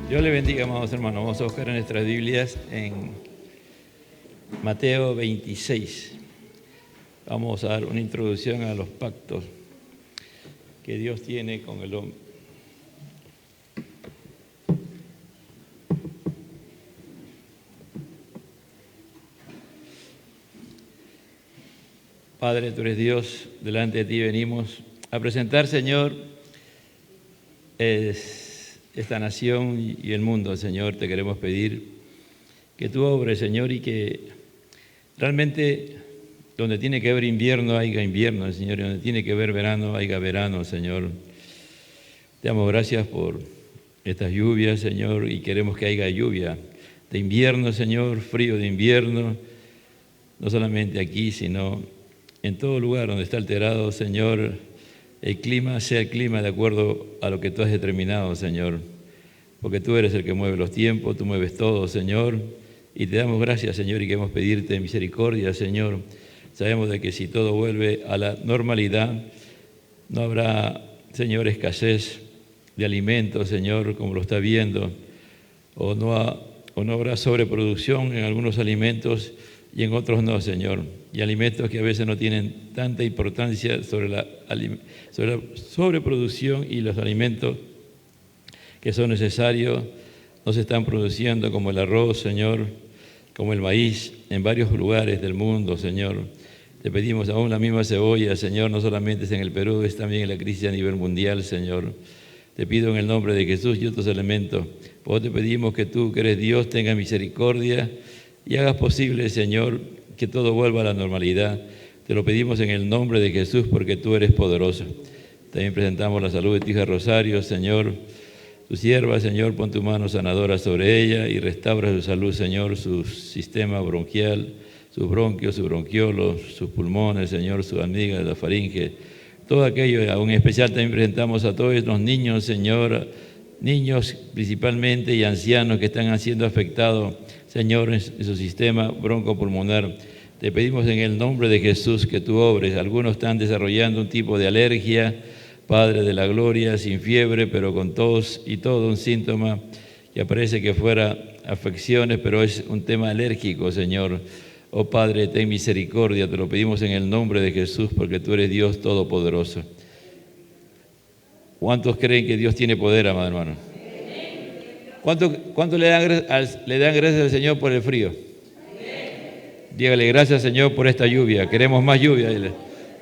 Dios le bendiga, amados hermanos. Vamos a buscar en nuestras Biblias en Mateo 26. Vamos a dar una introducción a los pactos que Dios tiene con el hombre. Padre, tú eres Dios, delante de ti venimos a presentar, Señor, esta nación y el mundo, Señor. Te queremos pedir que tú obres, Señor, y que realmente donde tiene que haber invierno, haya invierno, Señor, y donde tiene que haber verano, haya verano, Señor. Te damos gracias por estas lluvias, Señor, y queremos que haya lluvia de invierno, Señor, frío de invierno, no solamente aquí, sino en todo lugar donde está alterado, Señor, el clima sea el clima de acuerdo a lo que tú has determinado, Señor, porque tú eres el que mueve los tiempos, tú mueves todo, Señor, y te damos gracias, Señor, y queremos pedirte misericordia, Señor. Sabemos de que si todo vuelve a la normalidad, no habrá, Señor, escasez de alimentos, Señor, como lo está viendo, o no habrá sobreproducción en algunos alimentos y en otros no, Señor. Y alimentos que a veces no tienen tanta importancia sobre la sobreproducción, y los alimentos que son necesarios no se están produciendo, como el arroz, Señor, como el maíz, en varios lugares del mundo, Señor. Te pedimos aún la misma cebolla, Señor, no solamente es en el Perú, es también en la crisis a nivel mundial, Señor. Te pido en el nombre de Jesús y otros elementos. Pues te pedimos que tú, que eres Dios, tengas misericordia y hagas posible, Señor, que todo vuelva a la normalidad. Te lo pedimos en el nombre de Jesús, porque tú eres poderoso. También presentamos la salud de tu hija Rosario, Señor. Tu sierva, Señor, pon tu mano sanadora sobre ella y restaura su salud, Señor, su sistema bronquial, sus bronquios, sus bronquiolos, sus pulmones, Señor, sus amígdalas, la faringe, todo aquello. Aún en especial también presentamos a todos los niños, Señor, niños principalmente y ancianos que están siendo afectados, Señor, en su sistema broncopulmonar. Te pedimos en el nombre de Jesús que tú obres. Algunos están desarrollando un tipo de alergia, Padre de la gloria, sin fiebre, pero con tos y todo un síntoma que parece que fuera afecciones, pero es un tema alérgico, Señor. Oh Padre, ten misericordia, te lo pedimos en el nombre de Jesús, porque tú eres Dios Todopoderoso. ¿Cuántos creen que Dios tiene poder, amado hermano? ¿Cuántos le dan gracias al Señor por el frío? Dígale gracias, Señor, por esta lluvia. Queremos más lluvia.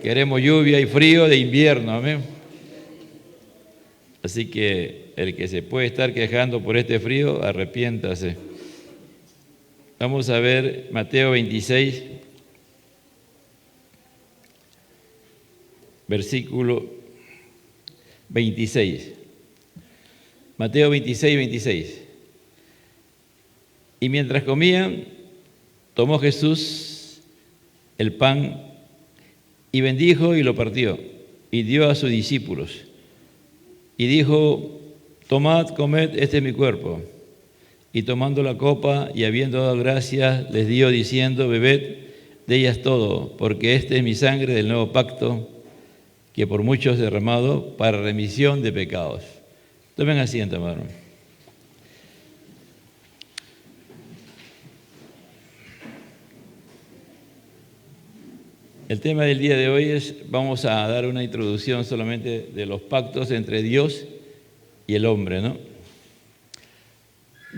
Queremos lluvia y frío de invierno. Amén. Así que el que se puede estar quejando por este frío, arrepiéntase. Vamos a ver Mateo 26, versículo 26. Mateo 26, 26. Y mientras comían, tomó Jesús el pan y bendijo y lo partió y dio a sus discípulos. Y dijo: tomad, comed, este es mi cuerpo. Y tomando la copa y habiendo dado gracias, les dio diciendo: bebed de ellas todo, porque este es mi sangre del nuevo pacto, que por muchos es derramado para remisión de pecados. Tomen asiento, hermano. El tema del día de hoy vamos a dar una introducción solamente de los pactos entre Dios y el hombre, ¿no?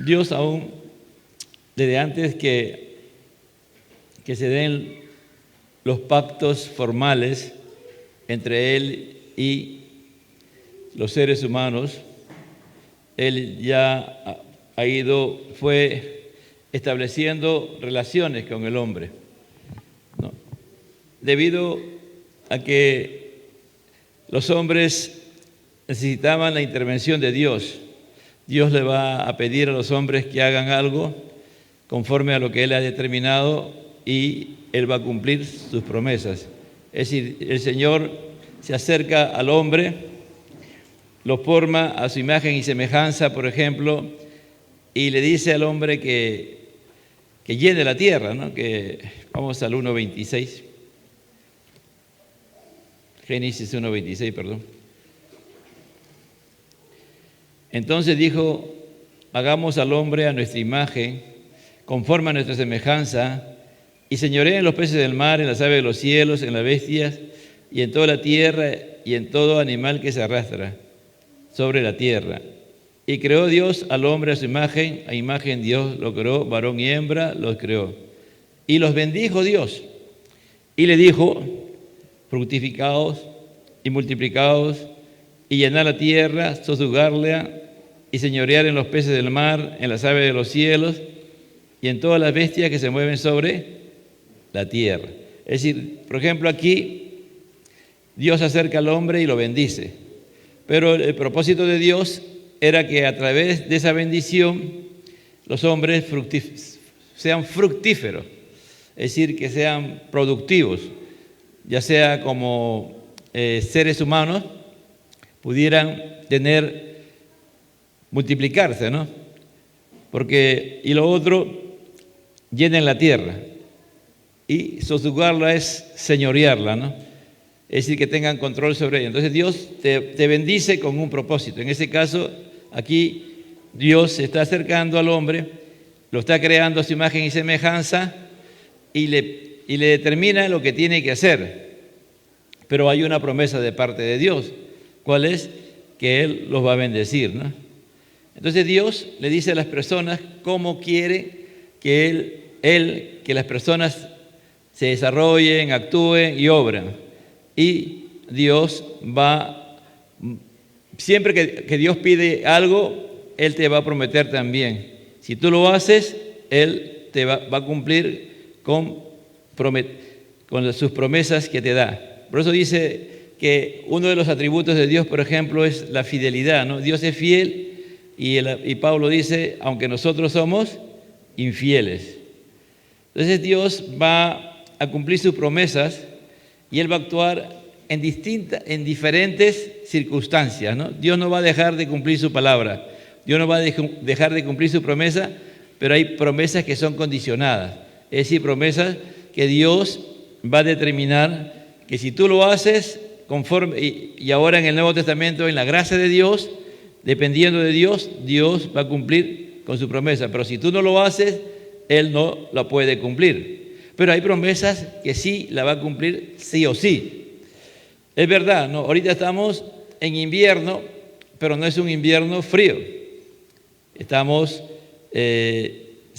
Dios aún, desde antes que se den los pactos formales entre Él y los seres humanos, Él ya fue estableciendo relaciones con el hombre, ¿no? Debido a que los hombres necesitaban la intervención de Dios. Dios le va a pedir a los hombres que hagan algo conforme a lo que Él ha determinado, y Él va a cumplir sus promesas. Es decir, el Señor se acerca al hombre, lo forma a su imagen y semejanza, por ejemplo, y le dice al hombre que llene la tierra, ¿no? Vamos al 1:26. Génesis 1:26, perdón. Entonces dijo hagamos al hombre a nuestra imagen, conforme a nuestra semejanza, y señoreen en los peces del mar, en las aves de los cielos, en las bestias, y en toda la tierra, y en todo animal que se arrastra sobre la tierra. Y creó Dios al hombre a su imagen, a imagen Dios lo creó, varón y hembra los creó. Y los bendijo Dios, y le dijo, fructificaos y multiplicaos, y llenad la tierra, sojuzgarla, y señorear en los peces del mar, en las aves de los cielos, y en todas las bestias que se mueven sobre la tierra. Es decir, por ejemplo, aquí Dios acerca al hombre y lo bendice. Pero el propósito de Dios era que a través de esa bendición los hombres sean fructíferos, es decir, que sean productivos, ya sea como seres humanos, pudieran multiplicarse, ¿no? Y lo otro, llenen la tierra. Y sojuzgarla es señorearla, ¿no? Es decir, que tengan control sobre ella. Entonces Dios te bendice con un propósito. En ese caso, aquí Dios se está acercando al hombre, lo está creando a su imagen y semejanza y le determina lo que tiene que hacer. Pero hay una promesa de parte de Dios. ¿Cuál es? Que Él los va a bendecir, ¿no? Entonces Dios le dice a las personas cómo quiere que que las personas se desarrollen, actúen y obren. Y Dios siempre que Dios pide algo, Él te va a prometer también. Si tú lo haces, Él te va a cumplir con sus promesas que te da. Por eso dice que uno de los atributos de Dios, por ejemplo, es la fidelidad, ¿no? Dios es fiel y Pablo dice, aunque nosotros somos infieles. Entonces Dios va a cumplir sus promesas y Él va a actuar en diferentes circunstancias, ¿no? Dios no va a dejar de cumplir su palabra, Dios no va a dejar de cumplir su promesa, pero hay promesas que son condicionadas, es decir, promesas que Dios va a determinar que si tú lo haces conforme, y ahora en el Nuevo Testamento, en la gracia de Dios, dependiendo de Dios, Dios va a cumplir con su promesa, pero si tú no lo haces, Él no la puede cumplir. Pero hay promesas que sí la va a cumplir sí o sí. Es verdad, ¿no? Ahorita estamos en invierno, pero no es un invierno frío. Se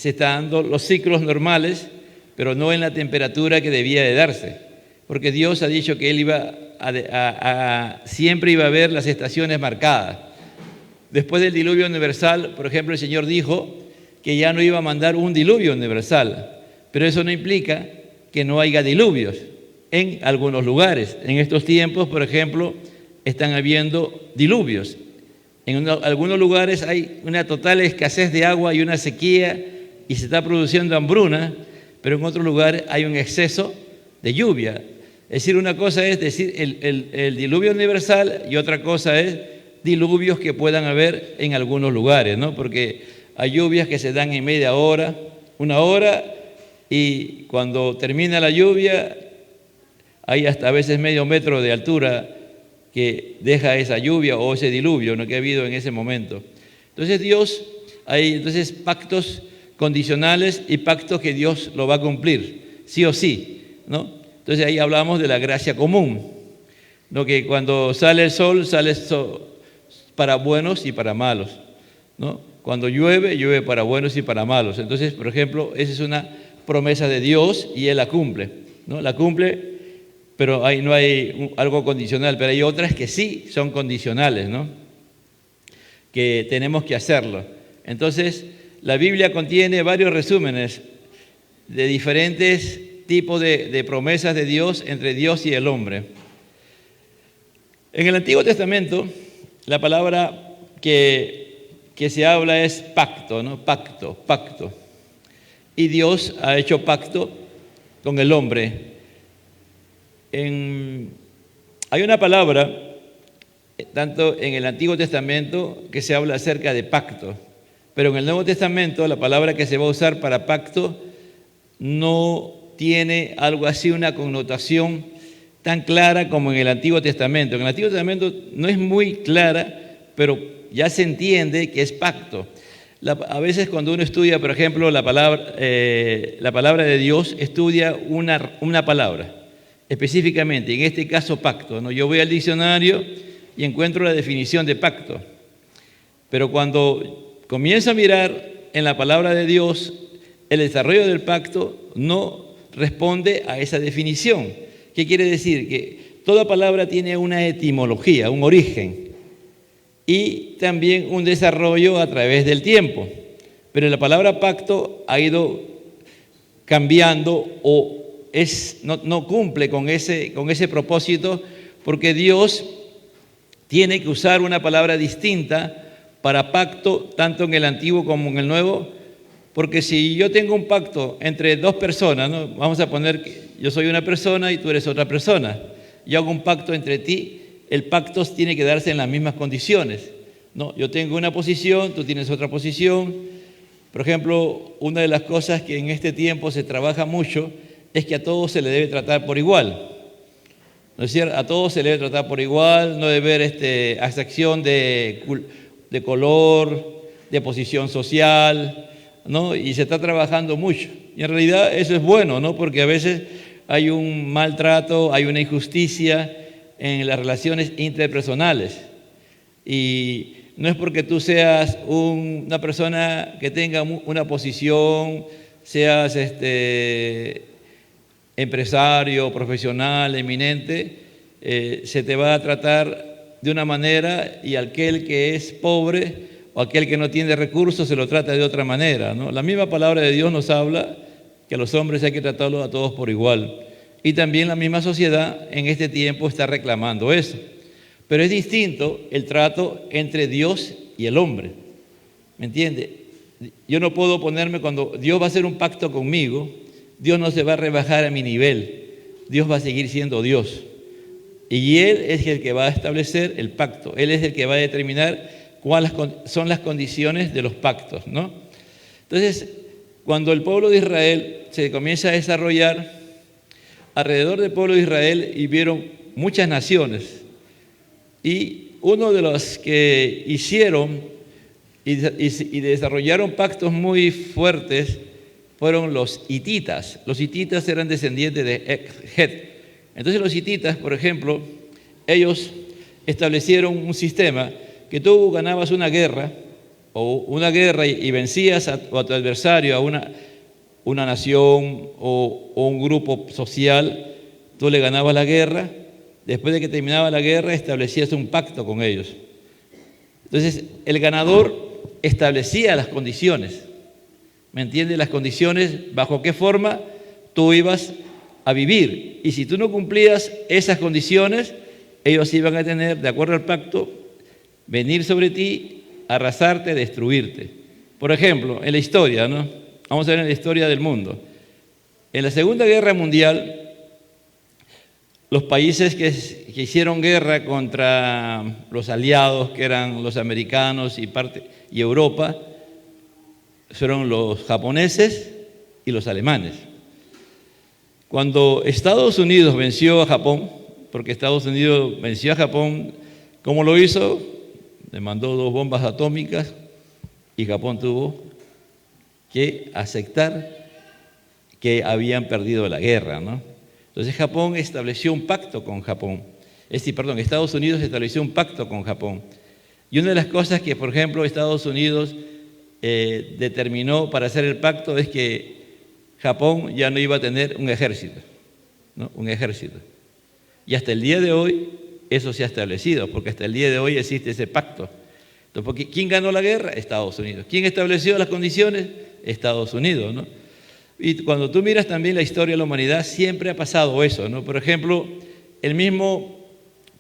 están dando los ciclos normales, pero no en la temperatura que debía de darse. Porque Dios ha dicho que Él siempre iba a haber las estaciones marcadas. Después del diluvio universal, por ejemplo, el Señor dijo que ya no iba a mandar un diluvio universal. Pero eso no implica que no haya diluvios en algunos lugares. En estos tiempos, por ejemplo, están habiendo diluvios. En algunos lugares hay una total escasez de agua y una sequía y se está produciendo hambruna, pero en otros lugares hay un exceso de lluvia. Es decir, una cosa es decir el diluvio universal y otra cosa es diluvios que puedan haber en algunos lugares, ¿no? Porque hay lluvias que se dan en media hora, una hora, y cuando termina la lluvia hay hasta a veces medio metro de altura que deja esa lluvia o ese diluvio, ¿no?, que ha habido en ese momento. Entonces hay pactos condicionales y pactos que Dios lo va a cumplir, sí o sí, ¿no? Entonces ahí hablamos de la gracia común, ¿no? Que cuando sale el sol, para buenos y para malos, ¿no? Cuando llueve, llueve para buenos y para malos. Entonces, por ejemplo, esa es una promesa de Dios y Él la cumple, ¿no? La cumple, pero ahí no hay algo condicional, pero hay otras que sí son condicionales, ¿no? Que tenemos que hacerlo. Entonces, la Biblia contiene varios resúmenes de diferentes tipos de promesas de Dios entre Dios y el hombre. En el Antiguo Testamento, la palabra que se habla es pacto, ¿no? Pacto. Y Dios ha hecho pacto con el hombre. Hay una palabra, tanto en el Antiguo Testamento, que se habla acerca de pacto, pero en el Nuevo Testamento la palabra que se va a usar para pacto no tiene algo así, una connotación tan clara como en el Antiguo Testamento. En el Antiguo Testamento no es muy clara, pero ya se entiende que es pacto. A veces cuando uno estudia, por ejemplo, la palabra de Dios, estudia una palabra, específicamente, en este caso pacto, ¿no? Yo voy al diccionario y encuentro la definición de pacto. Pero cuando comienzo a mirar en la palabra de Dios, el desarrollo del pacto no responde a esa definición. ¿Qué quiere decir? Que toda palabra tiene una etimología, un origen, y también un desarrollo a través del tiempo. Pero la palabra pacto ha ido cambiando o no cumple con ese propósito, porque Dios tiene que usar una palabra distinta para pacto, tanto en el Antiguo como en el Nuevo, porque si yo tengo un pacto entre dos personas, ¿no? Vamos a poner que yo soy una persona y tú eres otra persona, yo hago un pacto entre ti, el pacto tiene que darse en las mismas condiciones, ¿no? Yo tengo una posición, tú tienes otra posición. Por ejemplo, una de las cosas que en este tiempo se trabaja mucho es que a todos se le debe tratar por igual. ¿No es cierto? A todos se le debe tratar por igual, no debe haber excepción de color, de posición social, ¿no? Y se está trabajando mucho. Y en realidad eso es bueno, ¿no? Porque a veces hay un maltrato, hay una injusticia en las relaciones interpersonales. Y no es porque tú seas una persona que tenga una posición, seas empresario, profesional, eminente, se te va a tratar de una manera y aquel que es pobre o aquel que no tiene recursos se lo trata de otra manera, ¿no? La misma palabra de Dios nos habla que a los hombres hay que tratarlos a todos por igual. Y también la misma sociedad en este tiempo está reclamando eso. Pero es distinto el trato entre Dios y el hombre. ¿Me entiende? Yo no puedo ponerme, cuando Dios va a hacer un pacto conmigo, Dios no se va a rebajar a mi nivel. Dios va a seguir siendo Dios. Y Él es el que va a establecer el pacto. Él es el que va a determinar cuáles son las condiciones de los pactos, ¿no? Entonces, cuando el pueblo de Israel se comienza a desarrollar, alrededor del pueblo de Israel hubieron muchas naciones. Y uno de los que hicieron y desarrollaron pactos muy fuertes fueron los hititas. Los hititas eran descendientes de Het. Entonces los hititas, por ejemplo, ellos establecieron un sistema que tú ganabas una guerra y vencías a tu adversario, a una nación o un grupo social, tú le ganabas la guerra. Después de que terminaba la guerra, establecías un pacto con ellos. Entonces, el ganador establecía las condiciones. ¿Me entiendes? Las condiciones, bajo qué forma tú ibas a vivir. Y si tú no cumplías esas condiciones, ellos iban a tener, de acuerdo al pacto, venir sobre ti, arrasarte, destruirte. Por ejemplo, en la historia, ¿no? Vamos a ver en la historia del mundo. En la Segunda Guerra Mundial, los países que hicieron guerra contra los aliados, que eran los americanos y Europa, fueron los japoneses y los alemanes. Cuando Estados Unidos venció a Japón, porque Estados Unidos venció a Japón, ¿cómo lo hizo? Le mandó 2 bombas atómicas y Japón tuvo que aceptar que habían perdido la guerra, ¿no? Entonces Japón estableció un pacto con Estados Unidos estableció un pacto con Japón. Y una de las cosas que, por ejemplo, Estados Unidos determinó para hacer el pacto es que Japón ya no iba a tener un ejército, ¿no? Un ejército. Y hasta el día de hoy eso se ha establecido, porque hasta el día de hoy existe ese pacto. Entonces, ¿quién ganó la guerra? Estados Unidos. ¿Quién estableció las condiciones? Estados Unidos, ¿no? Y cuando tú miras también la historia de la humanidad, siempre ha pasado eso, ¿no? Por ejemplo, el mismo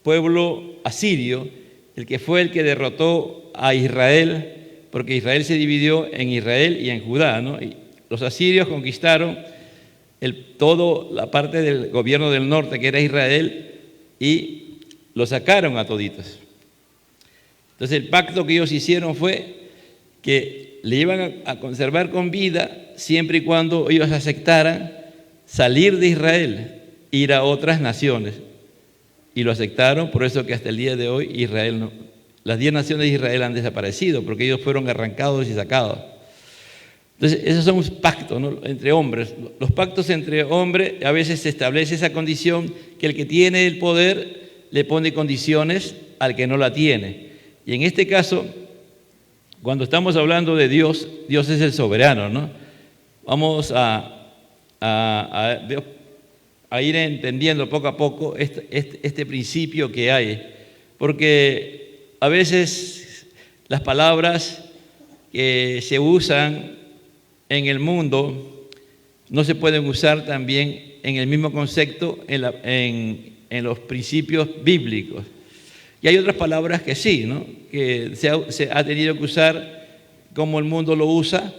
pueblo asirio, el que fue el que derrotó a Israel, porque Israel se dividió en Israel y en Judá, ¿no? Y los asirios conquistaron toda la parte del gobierno del norte, que era Israel, y lo sacaron a toditos. Entonces el pacto que ellos hicieron fue que le iban a conservar con vida siempre y cuando ellos aceptaran salir de Israel, ir a otras naciones. Y lo aceptaron, por eso que hasta el día de hoy Israel Las 10 naciones de Israel han desaparecido porque ellos fueron arrancados y sacados. Entonces, esos son pactos, ¿no?, entre hombres. Los pactos entre hombres, a veces se establece esa condición que el que tiene el poder le pone condiciones al que no la tiene. Y en este caso, cuando estamos hablando de Dios, Dios es el soberano, ¿no? Vamos a ir entendiendo poco a poco este principio que hay, porque a veces las palabras que se usan en el mundo no se pueden usar también en el mismo concepto en los principios bíblicos. Y hay otras palabras que sí, ¿no?, que se ha tenido que usar como el mundo lo usa,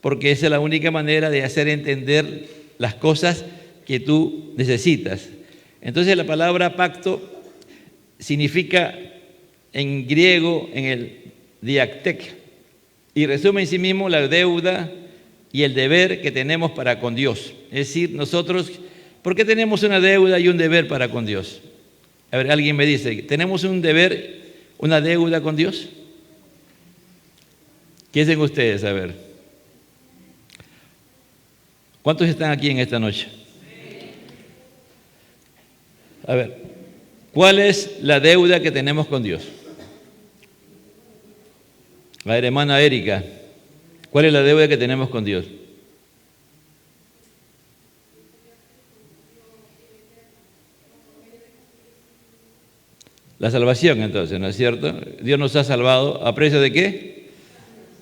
porque esa es la única manera de hacer entender las cosas que tú necesitas. Entonces la palabra pacto significa en griego, en el diactek, y resume en sí mismo la deuda y el deber que tenemos para con Dios. Es decir, nosotros, ¿por qué tenemos una deuda y un deber para con Dios? A ver, alguien me dice, ¿tenemos un deber, una deuda con Dios? ¿Qué dicen ustedes? A ver. ¿Cuántos están aquí en esta noche? A ver, ¿cuál es la deuda que tenemos con Dios? A ver, hermana Erika, ¿cuál es la deuda que tenemos con Dios? La salvación, entonces, ¿no es cierto? Dios nos ha salvado. ¿A precio de qué?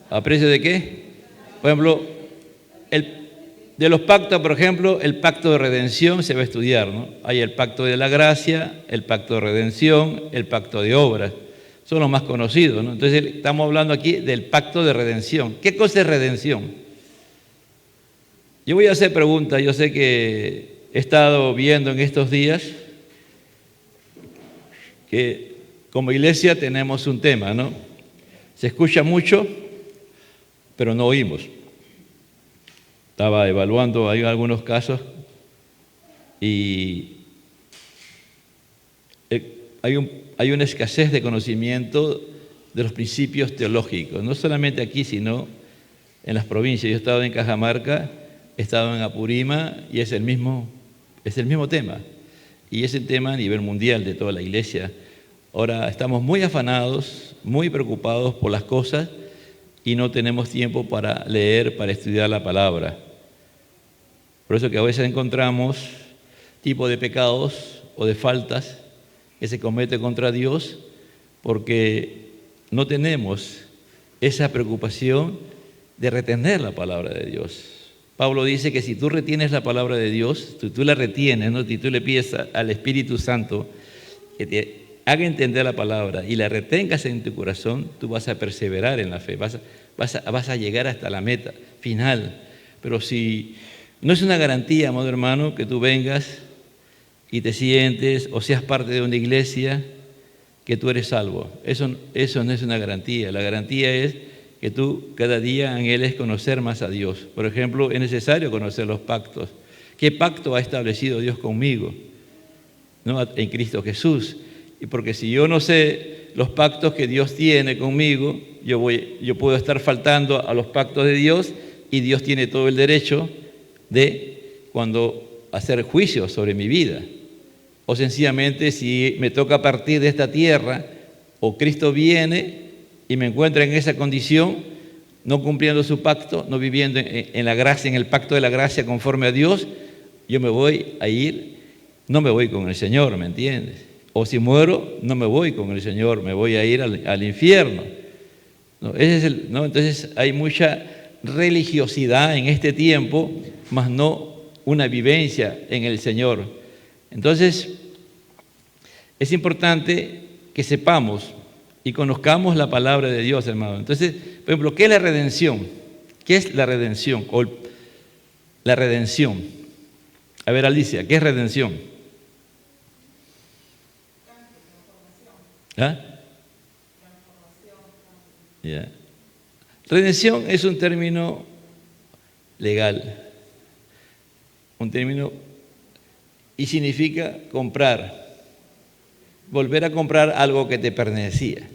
¿A precio de qué? Por ejemplo, de los pactos, por ejemplo, el pacto de redención se va a estudiar, ¿no? Hay el pacto de la gracia, el pacto de redención, el pacto de obras. Son los más conocidos, ¿no? Entonces, estamos hablando aquí del pacto de redención. ¿Qué cosa es redención? Yo voy a hacer preguntas. Yo sé que he estado viendo en estos días que como iglesia tenemos un tema, ¿no? Se escucha mucho, pero no oímos. Estaba evaluando hay algunos casos y hay una escasez de conocimiento de los principios teológicos, no solamente aquí, sino en las provincias. Yo he estado en Cajamarca, he estado en Apurima y es el mismo tema. Y es el tema a nivel mundial de toda la iglesia. Ahora estamos muy afanados, muy preocupados por las cosas y no tenemos tiempo para leer, para estudiar la palabra. Por eso que a veces encontramos tipo de pecados o de faltas que se cometen contra Dios porque no tenemos esa preocupación de retener la palabra de Dios. Pablo dice que si tú retienes la palabra de Dios, tú la retienes, ¿no? Si tú le pides al Espíritu Santo que te haga entender la palabra y la retengas en tu corazón, tú vas a perseverar en la fe, vas a llegar hasta la meta final. Pero si no es una garantía, amado hermano, que tú vengas y te sientes o seas parte de una iglesia que tú eres salvo. Eso no es una garantía. La garantía es que tú cada día anheles conocer más a Dios. Por ejemplo, es necesario conocer los pactos. ¿Qué pacto ha establecido Dios conmigo? ¿No? En Cristo Jesús. Y porque si yo no sé los pactos que Dios tiene conmigo, yo puedo estar faltando a los pactos de Dios y Dios tiene todo el derecho de cuando hacer juicios sobre mi vida. O sencillamente si me toca partir de esta tierra o Cristo viene y me encuentra en esa condición, no cumpliendo su pacto, no viviendo en la gracia, en el pacto de la gracia conforme a Dios, yo me voy a ir, no me voy con el Señor, ¿me entiendes? O si muero, no me voy con el Señor, me voy a ir al infierno. ¿No? ¿No? Entonces hay mucha religiosidad en este tiempo, mas no una vivencia en el Señor. Entonces, es importante que sepamos y conozcamos la palabra de Dios, hermano. Entonces, por ejemplo, ¿qué es la redención? ¿Qué es la redención? O la redención. A ver, Alicia, ¿qué es redención? ¿Ah? Yeah. Redención es un término legal, un término y significa comprar, volver a comprar algo que te pertenecía.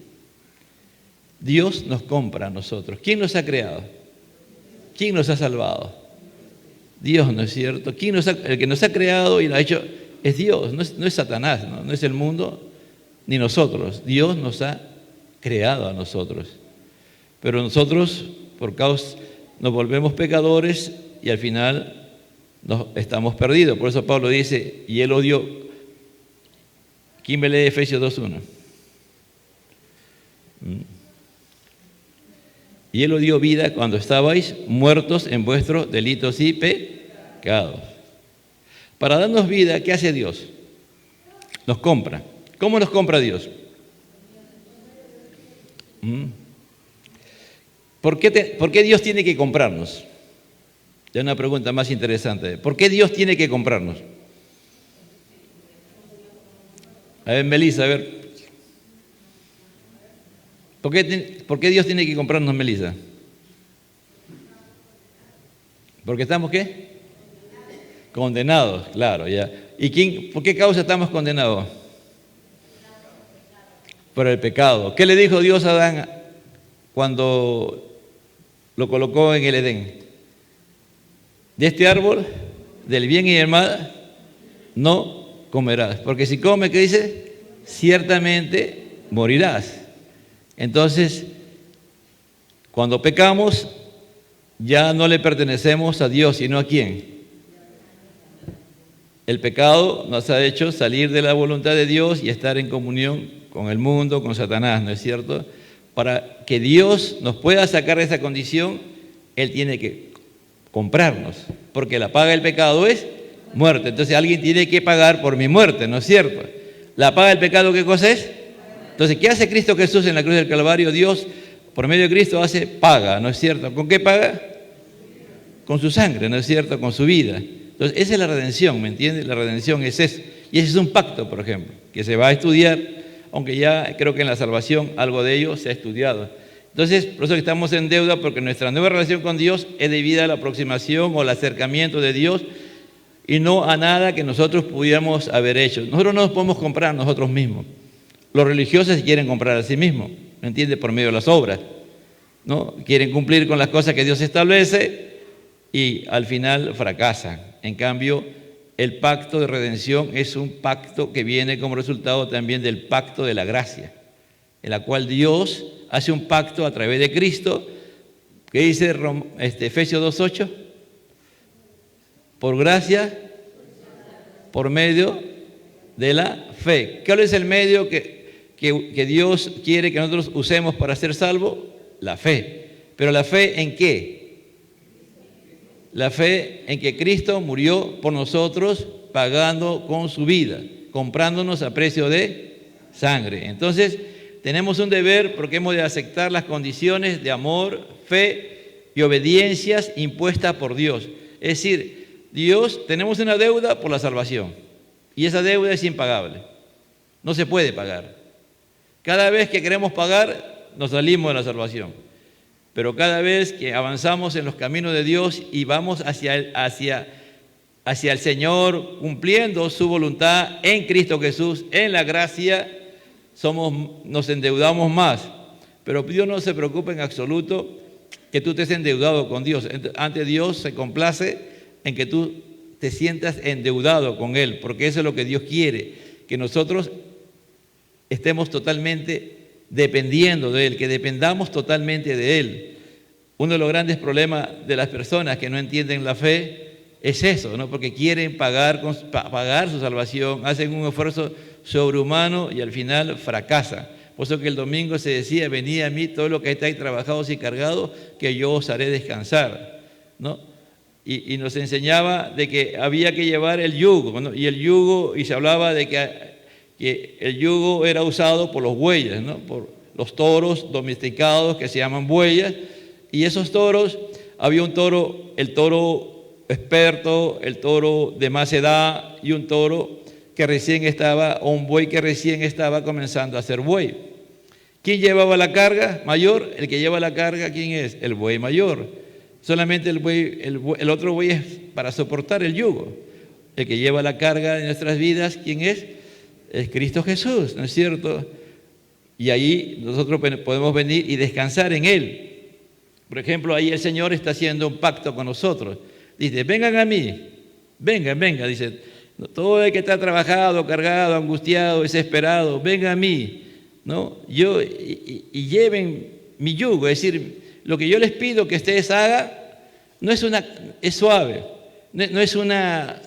Dios nos compra a nosotros. ¿Quién nos ha creado? ¿Quién nos ha salvado? Dios, ¿no es cierto? El que nos ha creado y nos ha hecho es Dios, no es Satanás, no es el mundo, ni nosotros. Dios nos ha creado a nosotros. Pero nosotros, nos volvemos pecadores y al final estamos perdidos. Por eso Pablo dice, y él odió. ¿Quién me lee Efesios 2:1? Y él os dio vida cuando estabais muertos en vuestros delitos y pecados. Para darnos vida, ¿qué hace Dios? Nos compra. ¿Cómo nos compra Dios? ¿Por qué Dios tiene que comprarnos? Ya una pregunta más interesante. ¿Por qué Dios tiene que comprarnos? A ver, Melissa, a ver. ¿Por qué Dios tiene que comprarnos, Melissa? ¿Porque estamos qué? Condenados, claro, ya. ¿Y por qué causa estamos condenados? Por el pecado. ¿Qué le dijo Dios a Adán cuando lo colocó en el Edén? De este árbol, del bien y del mal, no comerás. Porque si comes, ¿qué dice? Ciertamente morirás. Entonces, cuando pecamos, ya no le pertenecemos a Dios, sino ¿a quién? El pecado nos ha hecho salir de la voluntad de Dios y estar en comunión con el mundo, con Satanás, ¿no es cierto? Para que Dios nos pueda sacar de esa condición, Él tiene que comprarnos, porque la paga del pecado es muerte. Entonces alguien tiene que pagar por mi muerte, ¿no es cierto? ¿La paga del pecado qué cosa es? Entonces, ¿qué hace Cristo Jesús en la cruz del Calvario? Dios, por medio de Cristo, paga, ¿no es cierto? ¿Con qué paga? Con su sangre, ¿no es cierto? Con su vida. Entonces, esa es la redención, ¿me entiendes? La redención es eso. Y ese es un pacto, por ejemplo, que se va a estudiar, aunque ya creo que en la salvación algo de ello se ha estudiado. Entonces, por eso que estamos en deuda, porque nuestra nueva relación con Dios es debida a la aproximación o al acercamiento de Dios y no a nada que nosotros pudiéramos haber hecho. Nosotros no nos podemos comprar a nosotros mismos. Los religiosos se quieren comprar a sí mismos, ¿me entiende? Por medio de las obras, ¿no? Quieren cumplir con las cosas que Dios establece y al final fracasan. En cambio, el pacto de redención es un pacto que viene como resultado también del pacto de la gracia, en la cual Dios hace un pacto a través de Cristo, que dice Efesios 2:8, por gracia, por medio de la fe. ¿Cuál es el medio que Dios quiere que nosotros usemos para ser salvos? La fe. ¿Pero la fe en qué? La fe en que Cristo murió por nosotros pagando con su vida, comprándonos a precio de sangre. Entonces, tenemos un deber porque hemos de aceptar las condiciones de amor, fe y obediencias impuestas por Dios. Es decir, tenemos una deuda por la salvación y esa deuda es impagable. No se puede pagar. Cada vez que queremos pagar, nos salimos de la salvación. Pero cada vez que avanzamos en los caminos de Dios y vamos hacia el Señor, cumpliendo su voluntad en Cristo Jesús, en la gracia, nos endeudamos más. Pero Dios no se preocupa en absoluto que tú estés endeudado con Dios. Ante Dios se complace en que tú te sientas endeudado con Él, porque eso es lo que Dios quiere, que nosotros estemos totalmente dependiendo de Él, que dependamos totalmente de Él. Uno de los grandes problemas de las personas que no entienden la fe es eso, ¿no? Porque quieren pagar su salvación, hacen un esfuerzo sobrehumano y al final fracasan. Por eso que el domingo se decía, venid a mí todos los que estáis trabajados y cargados, que yo os haré descansar, ¿no? Y nos enseñaba de que había que llevar el yugo, ¿no? Y se hablaba de que el yugo era usado por los bueyes, ¿no? Por los toros domesticados que se llaman bueyes, y esos toros, había un toro, el toro experto, el toro de más edad y un toro que recién estaba, o un buey que recién estaba comenzando a ser buey. ¿Quién llevaba la carga mayor? El que lleva la carga, ¿quién es? El buey mayor. Solamente el otro buey es para soportar el yugo. El que lleva la carga de nuestras vidas, ¿quién es? Es Cristo Jesús, ¿no es cierto? Y ahí nosotros podemos venir y descansar en Él. Por ejemplo, ahí el Señor está haciendo un pacto con nosotros. Dice, vengan a mí, vengan, dice, todo el que está trabajado, cargado, angustiado, desesperado, vengan a mí, ¿no? Y lleven mi yugo, es decir, lo que yo les pido que ustedes hagan es suave, no es una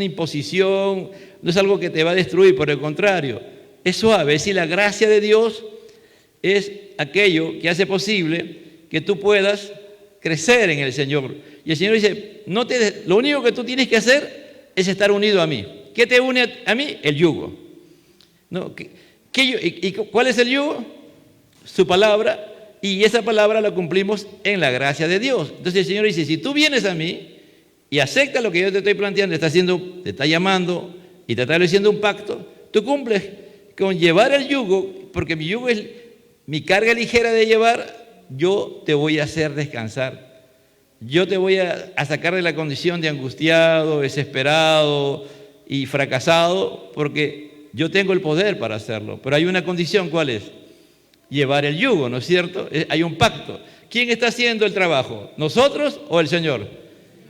imposición, no es algo que te va a destruir, por el contrario, es suave, es decir, la gracia de Dios es aquello que hace posible que tú puedas crecer en el Señor. Y el Señor dice, lo único que tú tienes que hacer es estar unido a mí. ¿Qué te une a mí? El yugo. ¿No? ¿Y cuál es el yugo? Su palabra, y esa palabra la cumplimos en la gracia de Dios. Entonces el Señor dice, si tú vienes a mí y aceptas lo que yo te estoy planteando, te está llamando y te está haciendo un pacto, tú cumples con llevar el yugo, porque mi yugo es mi carga ligera de llevar. Yo te voy a hacer descansar. Yo te voy a sacar de la condición de angustiado, desesperado y fracasado, porque yo tengo el poder para hacerlo. Pero hay una condición, ¿cuál es? Llevar el yugo, ¿no es cierto? Hay un pacto. ¿Quién está haciendo el trabajo? ¿Nosotros o el Señor?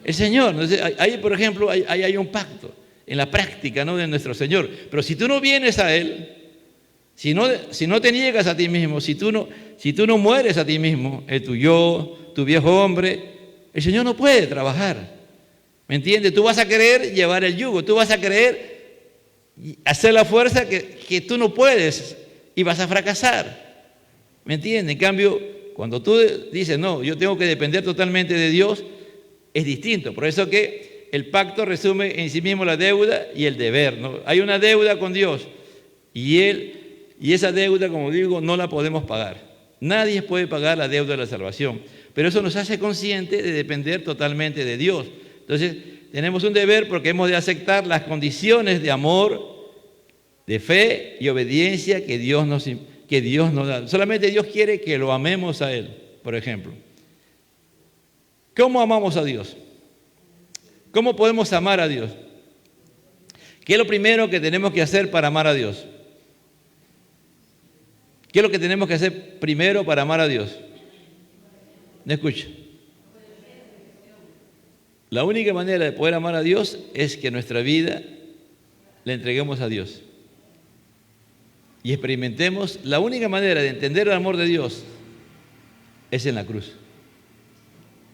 El Señor. Entonces, ahí, por ejemplo, hay un pacto en la práctica, ¿no?, de nuestro Señor. Pero si tú no vienes a Él, si no te niegas a ti mismo, si tú no mueres a ti mismo, tu yo, tu viejo hombre, el Señor no puede trabajar. ¿Me entiendes? Tú vas a querer llevar el yugo, tú vas a querer hacer la fuerza que tú no puedes y vas a fracasar. ¿Me entiendes? En cambio, cuando tú dices, no, yo tengo que depender totalmente de Dios, es distinto. Por eso que el pacto resume en sí mismo la deuda y el deber, ¿no? Hay una deuda con Dios y esa deuda, como digo, no la podemos pagar. Nadie puede pagar la deuda de la salvación, pero eso nos hace conscientes de depender totalmente de Dios. Entonces, tenemos un deber porque hemos de aceptar las condiciones de amor, de fe y obediencia que Dios nos da. Solamente Dios quiere que lo amemos a Él, por ejemplo. ¿Cómo amamos a Dios? ¿Cómo podemos amar a Dios? ¿Qué es lo primero que tenemos que hacer para amar a Dios? ¿Qué es lo que tenemos que hacer primero para amar a Dios? ¿Me escucha? La única manera de poder amar a Dios es que nuestra vida la entreguemos a Dios y experimentemos. La única manera de entender el amor de Dios es en la cruz,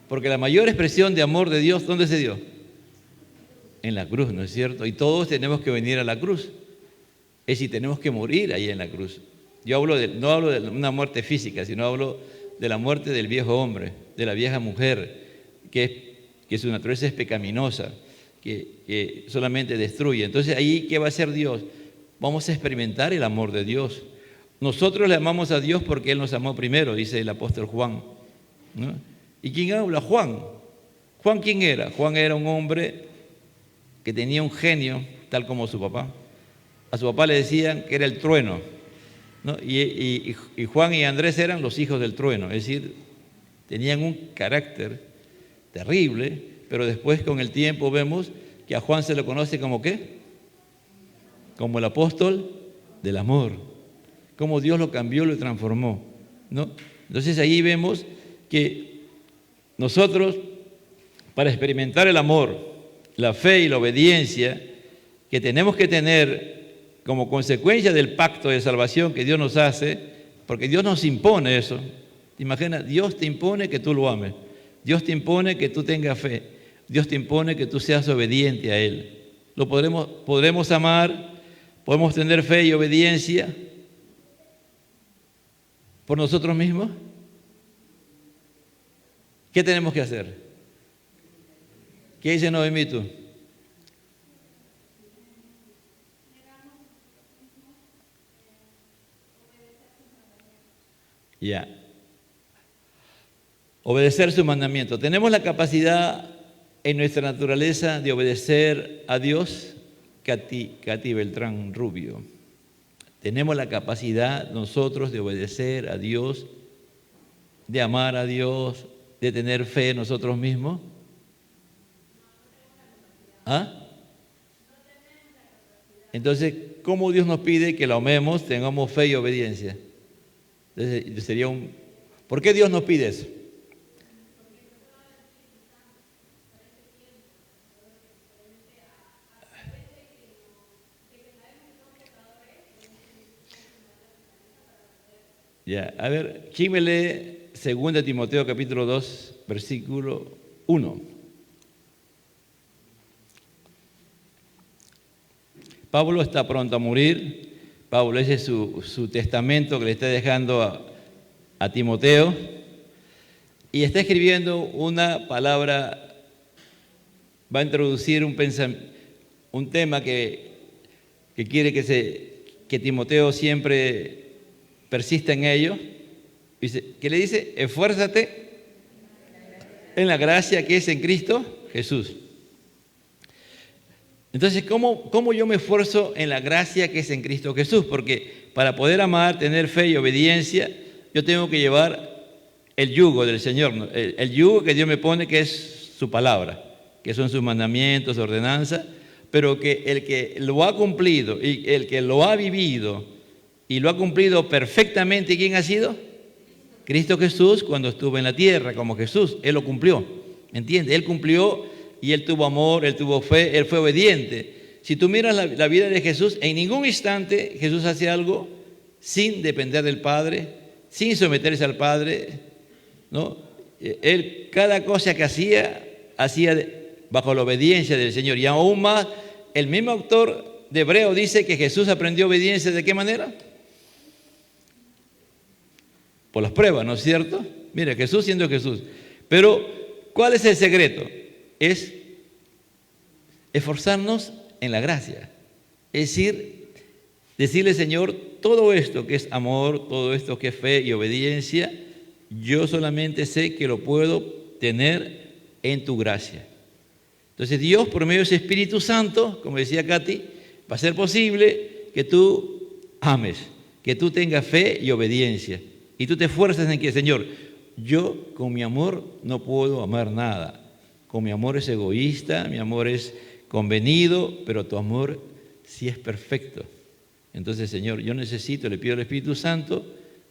porque la mayor expresión de amor de Dios, ¿dónde se dio? En la cruz, ¿no es cierto? Y todos tenemos que venir a la cruz, es decir, tenemos que morir ahí en la cruz. Yo no hablo de una muerte física, sino hablo de la muerte del viejo hombre, de la vieja mujer, que su naturaleza es pecaminosa, que solamente destruye. Entonces, ahí, ¿qué va a hacer Dios? Vamos a experimentar el amor de Dios. Nosotros le amamos a Dios porque Él nos amó primero, dice el apóstol Juan, ¿no? ¿Y quién habla? Juan. ¿Juan quién era? Juan era un hombre que tenía un genio, tal como su papá. A su papá le decían que era el trueno, ¿no? Y Juan y Andrés eran los hijos del trueno, es decir, tenían un carácter terrible, pero después con el tiempo vemos que a Juan se lo conoce como ¿qué? Como el apóstol del amor, como Dios lo cambió, lo transformó, ¿no? Entonces ahí vemos que nosotros, para experimentar el amor, la fe y la obediencia que tenemos que tener como consecuencia del pacto de salvación que Dios nos hace, porque Dios nos impone eso. ¿Te imaginas? Dios te impone que tú lo ames. Dios te impone que tú tengas fe. Dios te impone que tú seas obediente a Él. ¿Lo podremos amar? ¿Podemos tener fe y obediencia por nosotros mismos? ¿Qué tenemos que hacer? ¿Qué dice Noemí tú? Ya. Obedecer su mandamiento. ¿Tenemos la capacidad en nuestra naturaleza de obedecer a Dios? Katy Beltrán Rubio. ¿Tenemos la capacidad nosotros de obedecer a Dios, de amar a Dios, de tener fe en nosotros mismos? ¿Ah? Entonces, ¿cómo Dios nos pide que lo amemos, tengamos fe y obediencia? Entonces, ¿por qué Dios nos pide eso? Ya, a ver, ¿quién me lee 2 Timoteo capítulo 2, versículo 1? Pablo está pronto a morir. Pablo, ese es su testamento que le está dejando a Timoteo. Y está escribiendo una palabra, va a introducir un tema que quiere que Timoteo siempre persista en ello. ¿Qué le dice? Esfuérzate en la gracia que es en Cristo Jesús. Entonces, ¿cómo yo me esfuerzo en la gracia que es en Cristo Jesús? Porque para poder amar, tener fe y obediencia, yo tengo que llevar el yugo del Señor, ¿no? El yugo que Dios me pone, que es su palabra, que son sus mandamientos, ordenanzas, pero que el que lo ha cumplido y el que lo ha vivido y lo ha cumplido perfectamente, ¿quién ha sido? Cristo Jesús, cuando estuvo en la tierra como Jesús. Él lo cumplió, ¿entiendes? Él cumplió y Él tuvo amor, Él tuvo fe, Él fue obediente. Si tú miras la vida de Jesús, en ningún instante Jesús hace algo sin depender del Padre, sin someterse al Padre, ¿no? Él, cada cosa que hacía bajo la obediencia del Señor. Y aún más, el mismo autor de Hebreo dice que Jesús aprendió obediencia, ¿de qué manera? Por las pruebas, ¿no es cierto? Mira, Jesús siendo Jesús. Pero, ¿cuál es el secreto? Es esforzarnos en la gracia. Es decir, decirle, Señor, todo esto que es amor, todo esto que es fe y obediencia, yo solamente sé que lo puedo tener en tu gracia. Entonces Dios, por medio de ese Espíritu Santo, como decía Katy, va a ser posible que tú ames, que tú tengas fe y obediencia. Y tú te esfuerzas en que, Señor, yo con mi amor no puedo amar nada. Con mi amor es egoísta, mi amor es convenido, pero tu amor sí es perfecto. Entonces, Señor, yo necesito, le pido al Espíritu Santo,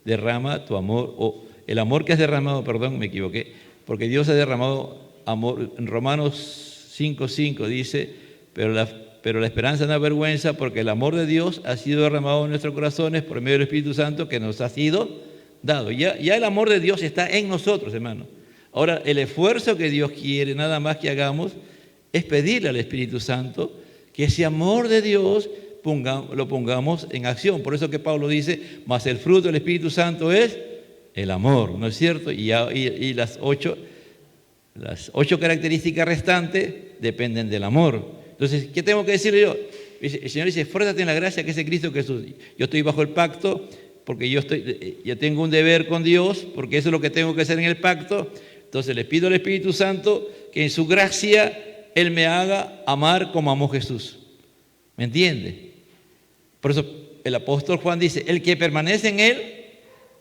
derrama tu amor, o el amor que has derramado, perdón, me equivoqué, porque Dios ha derramado amor. En Romanos 5:5 dice, pero la esperanza no avergüenza, porque el amor de Dios ha sido derramado en nuestros corazones por medio del Espíritu Santo que nos ha sido dado. Ya el amor de Dios está en nosotros, hermano. Ahora, el esfuerzo que Dios quiere, nada más que hagamos, es pedirle al Espíritu Santo que ese amor de Dios lo pongamos en acción. Por eso que Pablo dice, mas el fruto del Espíritu Santo es el amor, ¿no es cierto? Y las ocho características restantes dependen del amor. Entonces, ¿qué tengo que decirle yo? El Señor dice, esfuérzate en la gracia que es en Cristo Jesús. Yo estoy bajo el pacto porque yo tengo un deber con Dios, porque eso es lo que tengo que hacer en el pacto. Entonces les pido al Espíritu Santo que en su gracia Él me haga amar como amó Jesús. ¿Me entiende? Por eso el apóstol Juan dice, el que permanece en Él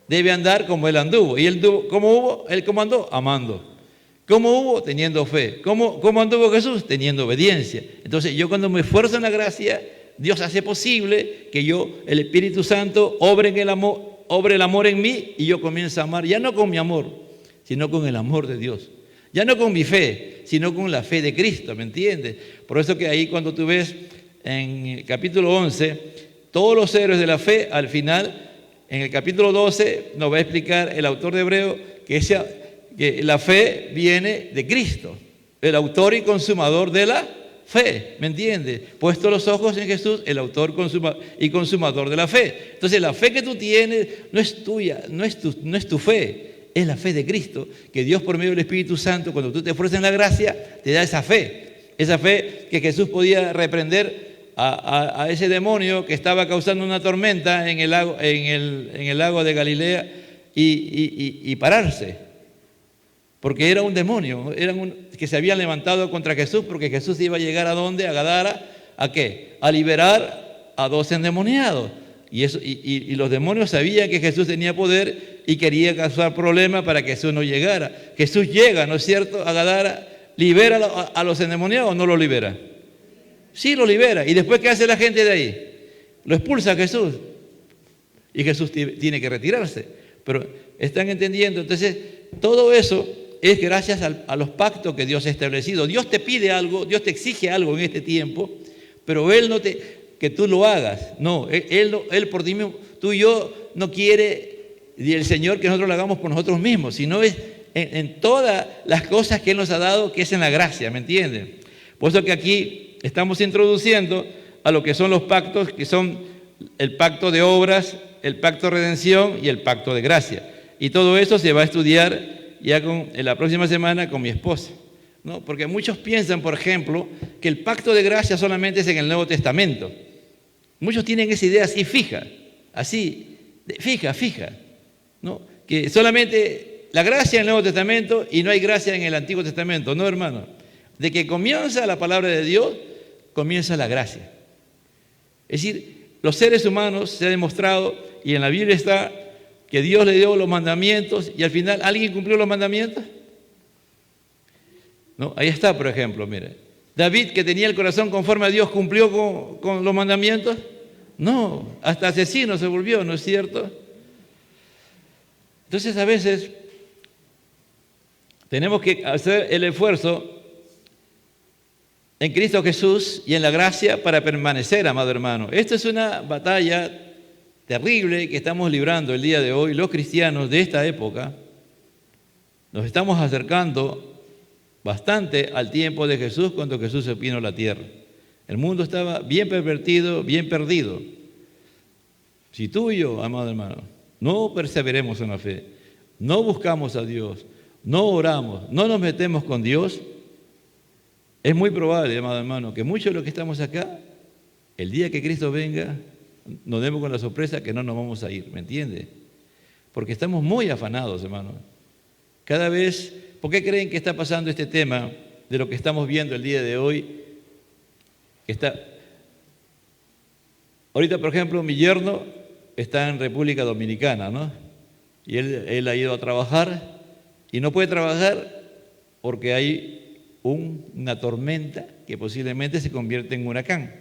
debe andar como Él anduvo. ¿Y Él cómo hubo? ¿Él cómo andó? Amando. ¿Cómo hubo? Teniendo fe. ¿Cómo anduvo Jesús? Teniendo obediencia. Entonces yo cuando me esfuerzo en la gracia, Dios hace posible que el Espíritu Santo obre el amor en mí y yo comienzo a amar, ya no con mi amor, sino con el amor de Dios. Ya no con mi fe, sino con la fe de Cristo, ¿me entiendes? Por eso que ahí cuando tú ves en el capítulo 11, todos los héroes de la fe, al final, en el capítulo 12, nos va a explicar el autor de Hebreo que la fe viene de Cristo, el autor y consumador de la fe, ¿me entiendes? Puesto los ojos en Jesús, el autor y consumador de la fe. Entonces la fe que tú tienes no es tuya, no es tu fe, es la fe de Cristo, que Dios por medio del Espíritu Santo, cuando tú te esfuerzas en la gracia, te da esa fe que Jesús podía reprender a ese demonio que estaba causando una tormenta en el lago de Galilea y pararse, porque era un demonio, que se habían levantado contra Jesús, porque Jesús iba a llegar ¿a dónde? A Gadara, ¿a qué? A liberar a 2 endemoniados. Y los demonios sabían que Jesús tenía poder y quería causar problemas para que Jesús no llegara. Jesús llega, ¿no es cierto?, a Gadara, libera a los endemoniados o no los libera. Sí, lo libera. ¿Y después qué hace la gente de ahí? Lo expulsa a Jesús. Y Jesús tiene que retirarse. Pero ¿están entendiendo? Entonces, todo eso es gracias a los pactos que Dios ha establecido. Dios te pide algo, Dios te exige algo en este tiempo, pero Él no que tú lo hagas. No, Él por ti mismo, tú y yo no quiere, y el Señor, que nosotros lo hagamos por nosotros mismos, sino es en todas las cosas que Él nos ha dado, que es en la gracia, ¿me entienden? Por eso que aquí estamos introduciendo a lo que son los pactos, que son el pacto de obras, el pacto de redención y el pacto de gracia. Y todo eso se va a estudiar ya en la próxima semana con mi esposa, ¿no? Porque muchos piensan, por ejemplo, que el pacto de gracia solamente es en el Nuevo Testamento. Muchos tienen esa idea así fija, ¿no? Que solamente la gracia en el Nuevo Testamento y no hay gracia en el Antiguo Testamento. No, hermano. De que comienza la palabra de Dios, comienza la gracia. Es decir, los seres humanos se ha demostrado, y en la Biblia está, que Dios le dio los mandamientos y al final, ¿alguien cumplió los mandamientos? No, ahí está, por ejemplo, mire. David, que tenía el corazón conforme a Dios, ¿cumplió con los mandamientos? No, hasta asesino se volvió, ¿no es cierto? Entonces, a veces tenemos que hacer el esfuerzo en Cristo Jesús y en la gracia para permanecer, amado hermano. Esta es una batalla terrible que estamos librando el día de hoy. Los cristianos de esta época nos estamos acercando bastante al tiempo de Jesús, cuando Jesús se vino a la tierra. El mundo estaba bien pervertido, bien perdido. Si tú y yo, amado hermano, no perseveremos en la fe, no buscamos a Dios, no oramos, no nos metemos con Dios, es muy probable, amado hermano, que muchos de los que estamos acá, el día que Cristo venga, nos demos con la sorpresa que no nos vamos a ir, ¿me entiende? Porque estamos muy afanados, hermano. Cada vez, ¿por qué creen que está pasando este tema de lo que estamos viendo el día de hoy? Ahorita, por ejemplo, mi yerno está en República Dominicana, ¿no? Y él ha ido a trabajar y no puede trabajar porque hay una tormenta que posiblemente se convierte en huracán,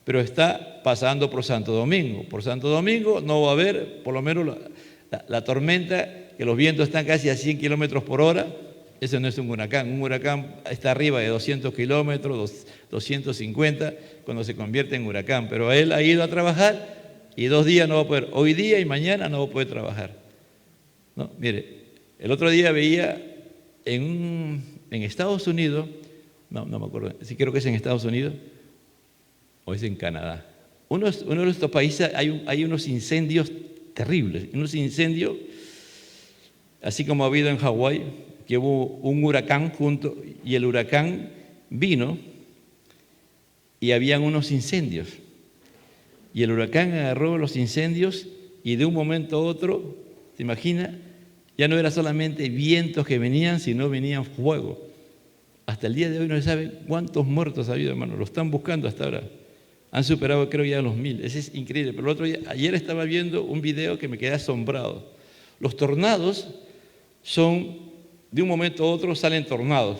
pero está pasando por Santo Domingo. Por Santo Domingo no va a haber, por lo menos la tormenta, que los vientos están casi a 100 kilómetros por hora. Eso no es un huracán. Un huracán está arriba de 200 kilómetros, 250, cuando se convierte en huracán. Pero él ha ido a trabajar y 2 días no va a poder. Hoy día y mañana no va a poder trabajar, ¿no? Mire, el otro día veía en Estados Unidos, no me acuerdo, sí creo que es en Estados Unidos o es en Canadá. Uno de estos países hay unos incendios terribles, unos incendios, así como ha habido en Hawái, que hubo un huracán junto, y el huracán vino y habían unos incendios. Y el huracán agarró los incendios y de un momento a otro, ¿se imagina? Ya no era solamente vientos que venían, sino venían fuego. Hasta el día de hoy no se sabe cuántos muertos ha habido, hermano. Lo están buscando hasta ahora. Han superado, creo, ya los 1000. Ese es increíble. Pero el otro día, ayer estaba viendo un video que me quedé asombrado. Los tornados son, de un momento a otro salen tornados,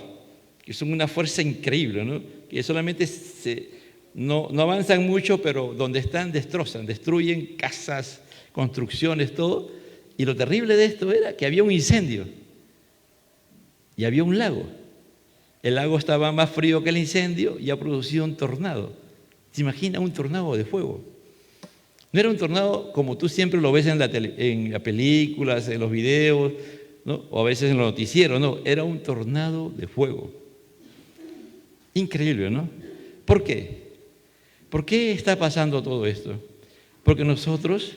que son una fuerza increíble, ¿no? Que solamente no avanzan mucho, pero donde están destrozan, destruyen casas, construcciones, todo. Y lo terrible de esto era que había un incendio y había un lago. El lago estaba más frío que el incendio y ha producido un tornado. ¿Se imagina un tornado de fuego? No era un tornado como tú siempre lo ves en las películas, en los videos, ¿no? O a veces en los noticieros, no. Era un tornado de fuego. Increíble, ¿no? ¿Por qué? ¿Por qué está pasando todo esto? Porque nosotros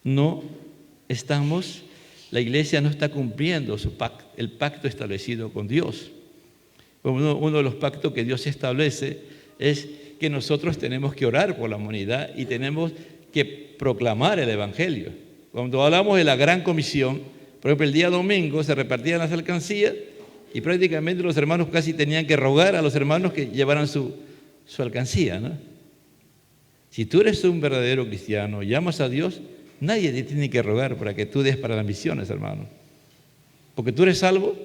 la iglesia no está cumpliendo el pacto establecido con Dios. Uno de los pactos que Dios establece es que nosotros tenemos que orar por la humanidad y tenemos que proclamar el Evangelio. Cuando hablamos de la gran comisión, por ejemplo, el día domingo se repartían las alcancías y prácticamente los hermanos casi tenían que rogar a los hermanos que llevaran su alcancía, ¿no? Si tú eres un verdadero cristiano, llamas a Dios, nadie te tiene que rogar para que tú des para las misiones, hermano. Porque tú eres salvo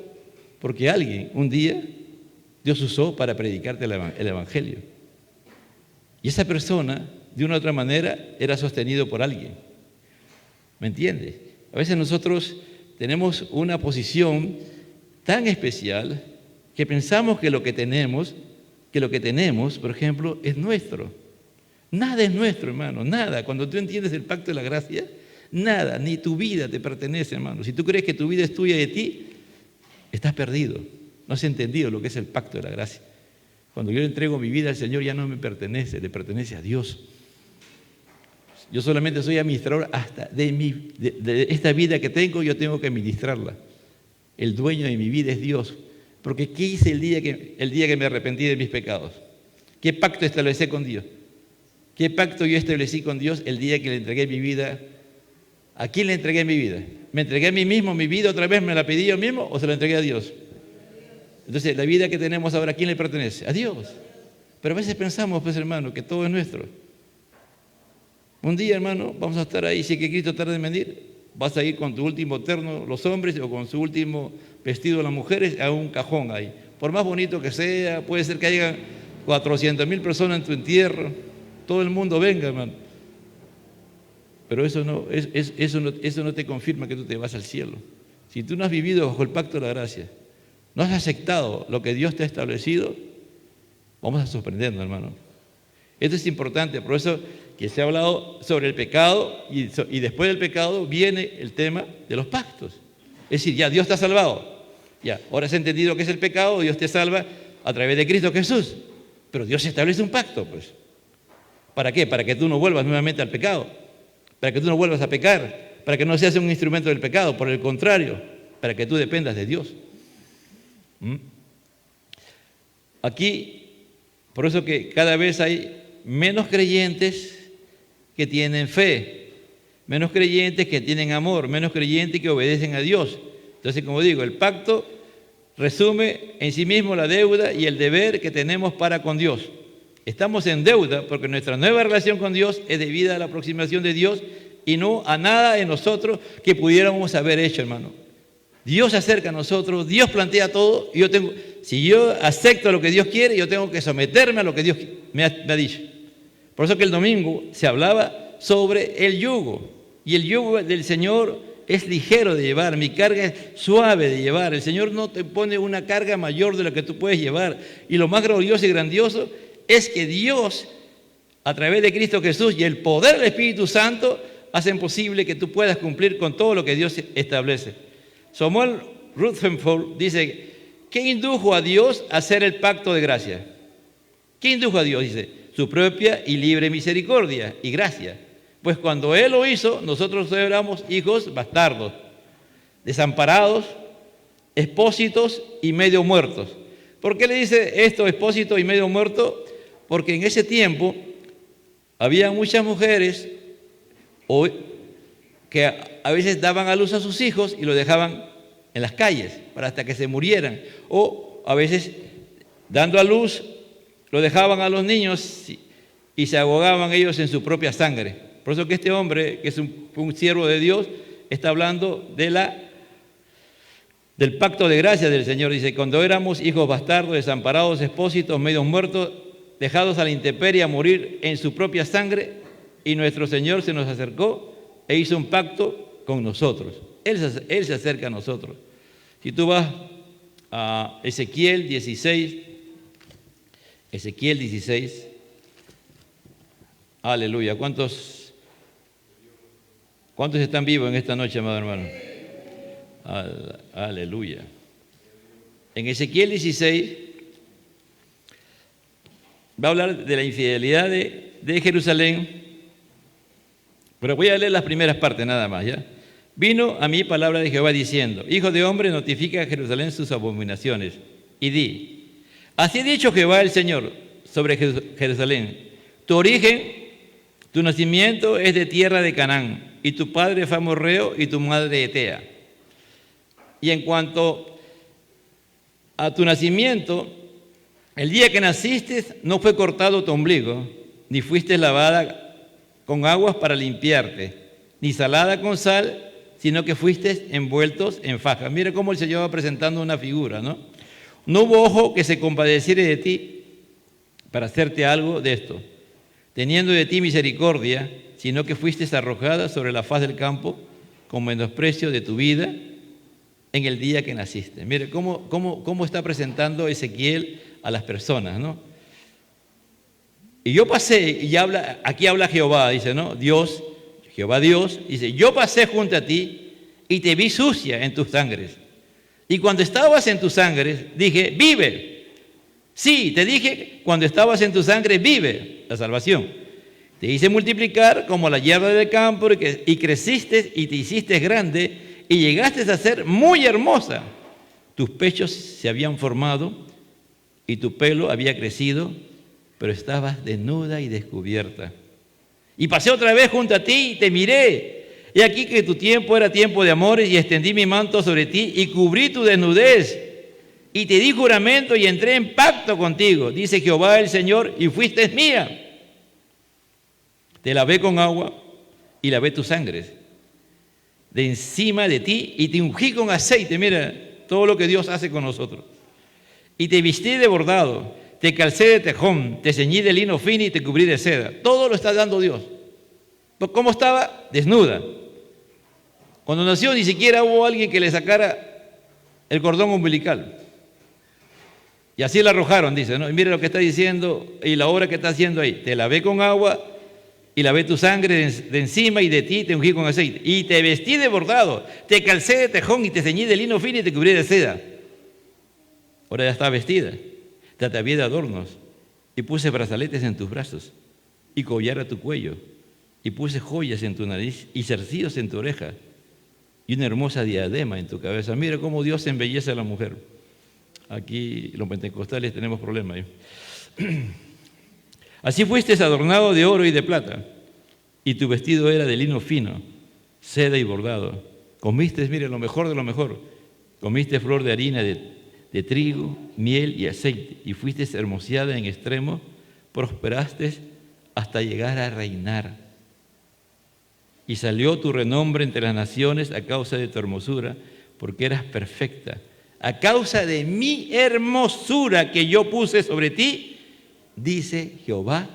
porque alguien un día Dios usó para predicarte el Evangelio. Y esa persona, de una u otra manera, era sostenido por alguien. ¿Me entiendes? A veces nosotros tenemos una posición tan especial que pensamos que lo que tenemos, por ejemplo, es nuestro. Nada es nuestro, hermano, nada. Cuando tú entiendes el pacto de la gracia, nada, ni tu vida te pertenece, hermano. Si tú crees que tu vida es tuya y de ti, estás perdido. No has entendido lo que es el pacto de la gracia. Cuando yo le entrego mi vida al Señor, ya no me pertenece, le pertenece a Dios. Yo solamente soy administrador hasta de esta vida que tengo, yo tengo que administrarla. El dueño de mi vida es Dios. Porque ¿qué hice el día que me arrepentí de mis pecados? ¿Qué pacto establecí con Dios? ¿Qué pacto yo establecí con Dios el día que le entregué mi vida? ¿A quién le entregué mi vida? ¿Me entregué a mí mismo mi vida otra vez? ¿Me la pedí yo mismo o se la entregué a Dios? Entonces, la vida que tenemos ahora, ¿a quién le pertenece? A Dios. Pero a veces pensamos, pues hermano, que todo es nuestro. Un día, hermano, vamos a estar ahí, si es que Cristo tarda en venir, vas a ir con tu último terno, los hombres, o con su último vestido, las mujeres, a un cajón ahí. Por más bonito que sea, puede ser que haya 400,000 personas en tu entierro, todo el mundo venga, hermano. Pero eso no te confirma que tú te vas al cielo. Si tú no has vivido bajo el pacto de la gracia, no has aceptado lo que Dios te ha establecido, vamos a sorprendernos, hermano. Esto es importante, por eso que se ha hablado sobre el pecado y después del pecado viene el tema de los pactos. Es decir, ya Dios te ha salvado. Ya, ahora has entendido qué es el pecado, Dios te salva a través de Cristo Jesús. Pero Dios establece un pacto, pues. ¿Para qué? Para que tú no vuelvas nuevamente al pecado. Para que tú no vuelvas a pecar. Para que no seas un instrumento del pecado. Por el contrario, para que tú dependas de Dios. Aquí, por eso que cada vez hay menos creyentes que tienen fe, menos creyentes que tienen amor, menos creyentes que obedecen a Dios. Entonces, como digo, el pacto resume en sí mismo la deuda y el deber que tenemos para con Dios. Estamos en deuda porque nuestra nueva relación con Dios es debida a la aproximación de Dios y no a nada de nosotros que pudiéramos haber hecho, hermano. Dios se acerca a nosotros, Dios plantea todo, y si yo acepto lo que Dios quiere, yo tengo que someterme a lo que Dios me ha dicho. Por eso que el domingo se hablaba sobre el yugo, y el yugo del Señor es ligero de llevar, mi carga es suave de llevar. El Señor no te pone una carga mayor de la que tú puedes llevar. Y lo más glorioso y grandioso es que Dios, a través de Cristo Jesús y el poder del Espíritu Santo, hacen posible que tú puedas cumplir con todo lo que Dios establece. Samuel Rutherford dice, ¿qué indujo a Dios a hacer el pacto de gracia? ¿Qué indujo a Dios? Dice, su propia y libre misericordia y gracia. Pues cuando Él lo hizo, nosotros éramos hijos bastardos, desamparados, expósitos y medio muertos. ¿Por qué le dice esto, expósito y medio muerto? Porque en ese tiempo había muchas mujeres que a veces daban a luz a sus hijos y los dejaban en las calles hasta que se murieran. O a veces, dando a luz, lo dejaban a los niños y se ahogaban ellos en su propia sangre. Por eso que este hombre, que es un siervo de Dios, está hablando del pacto de gracia del Señor. Dice, cuando éramos hijos bastardos, desamparados, expósitos, medios muertos, dejados a la intemperie a morir en su propia sangre, y nuestro Señor se nos acercó e hizo un pacto con nosotros. Él se acerca a nosotros. Si tú vas a Ezequiel 16, aleluya. ¿Cuántos están vivos en esta noche, amado hermano? Aleluya. En Ezequiel 16 va a hablar de la infidelidad de Jerusalén, pero voy a leer las primeras partes nada más, ¿ya? Vino a mí palabra de Jehová diciendo, hijo de hombre, notifica a Jerusalén sus abominaciones y di, así ha dicho Jehová el Señor sobre Jerusalén, tu origen, tu nacimiento es de tierra de Canaán, y tu padre fue amorreo y tu madre etea. Y en cuanto a tu nacimiento, el día que naciste no fue cortado tu ombligo, ni fuiste lavada con aguas para limpiarte, ni salada con sal, sino que fuiste envueltos en faja. Mira cómo el Señor va presentando una figura, ¿no? No hubo ojo que se compadeciera de ti para hacerte algo de esto. teniendo de ti misericordia, sino que fuiste arrojada sobre la faz del campo con menosprecio de tu vida en el día que naciste. Mire cómo está presentando Ezequiel a las personas, ¿no? Y yo pasé, y aquí habla Jehová, dice, ¿no? Dios, Jehová Dios, dice, yo pasé junto a ti y te vi sucia en tus sangres. Y cuando estabas en tus sangres, dije, vive. Sí, te dije, cuando estabas en tu sangre, vive la salvación. Te hice multiplicar como la hierba del campo y creciste y te hiciste grande y llegaste a ser muy hermosa. Tus pechos se habían formado y tu pelo había crecido, pero estabas desnuda y descubierta. Y pasé otra vez junto a ti y te miré. Y aquí que tu tiempo era tiempo de amores y extendí mi manto sobre ti y cubrí tu desnudez. Y te di juramento y entré en pacto contigo, dice Jehová el Señor, y fuiste mía. Te lavé con agua y lavé tus sangres de encima de ti y te ungí con aceite. Mira todo lo que Dios hace con nosotros. Y te vestí de bordado, te calcé de tejón, te ceñí de lino fino y te cubrí de seda. Todo lo está dando Dios. ¿Cómo estaba? Desnuda. Cuando nació ni siquiera hubo alguien que le sacara el cordón umbilical. Y así la arrojaron, dice, ¿no? Y mire lo que está diciendo y la obra que está haciendo ahí. Te lavé con agua y lavé tu sangre de encima y de ti te ungí con aceite. Y te vestí de bordado, te calcé de tejón y te ceñí de lino fino y te cubrí de seda. Ahora ya está vestida. Te atavié de adornos y puse brazaletes en tus brazos y collar a tu cuello y puse joyas en tu nariz y zarcillos en tu oreja y una hermosa diadema en tu cabeza. Mira cómo Dios embellece a la mujer. Aquí los pentecostales tenemos problemas. Así fuiste adornado de oro y de plata, y tu vestido era de lino fino, seda y bordado. Comiste, mire, lo mejor de lo mejor. Comiste flor de harina de trigo, miel y aceite, y fuiste hermoseada en extremo, prosperaste hasta llegar a reinar. Y salió tu renombre entre las naciones a causa de tu hermosura, porque eras perfecta. A causa de mi hermosura que yo puse sobre ti, dice Jehová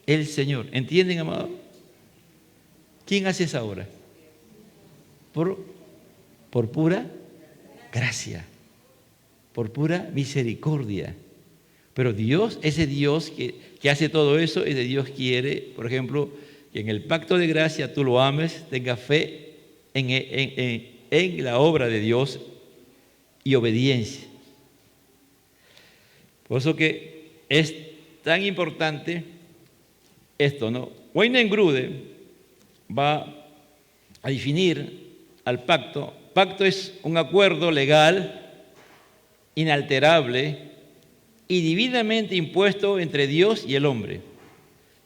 el Señor. ¿Entienden, amado? ¿Quién hace esa obra? Por pura gracia, por pura misericordia. Pero Dios, ese Dios que hace todo eso, ese Dios quiere, por ejemplo, que en el pacto de gracia tú lo ames, tengas fe en la obra de Dios y obediencia. Por eso que es tan importante esto, ¿no? Wayne Grudem va a definir al pacto. Pacto es un acuerdo legal, inalterable y divinamente impuesto entre Dios y el hombre,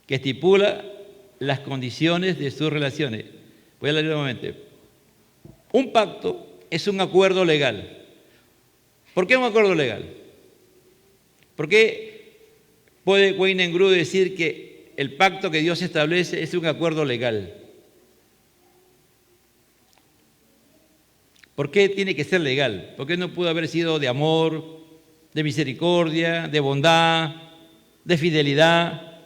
que estipula las condiciones de sus relaciones. Voy a leer nuevamente. Un pacto es un acuerdo legal. ¿Por qué un acuerdo legal? ¿Por qué puede Wayne Grudem decir que el pacto que Dios establece es un acuerdo legal? ¿Por qué tiene que ser legal? ¿Por qué no pudo haber sido de amor, de misericordia, de bondad, de fidelidad?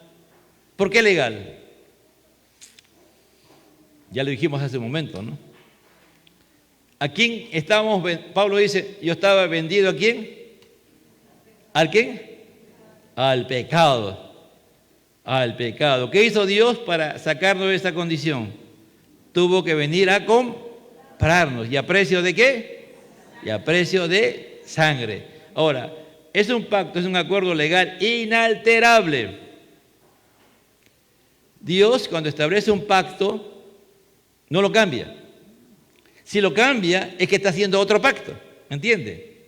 ¿Por qué legal? Ya lo dijimos hace un momento, ¿no? ¿A quién estábamos? Pablo dice, yo estaba vendido ¿a quién? ¿Al qué? Al pecado. Al pecado. ¿Qué hizo Dios para sacarnos de esta condición? Tuvo que venir a comprarnos. ¿Y a precio de qué? Y a precio de sangre. Ahora, es un pacto, es un acuerdo legal inalterable. Dios, cuando establece un pacto, no lo cambia. Si lo cambia, es que está haciendo otro pacto, ¿me entiende?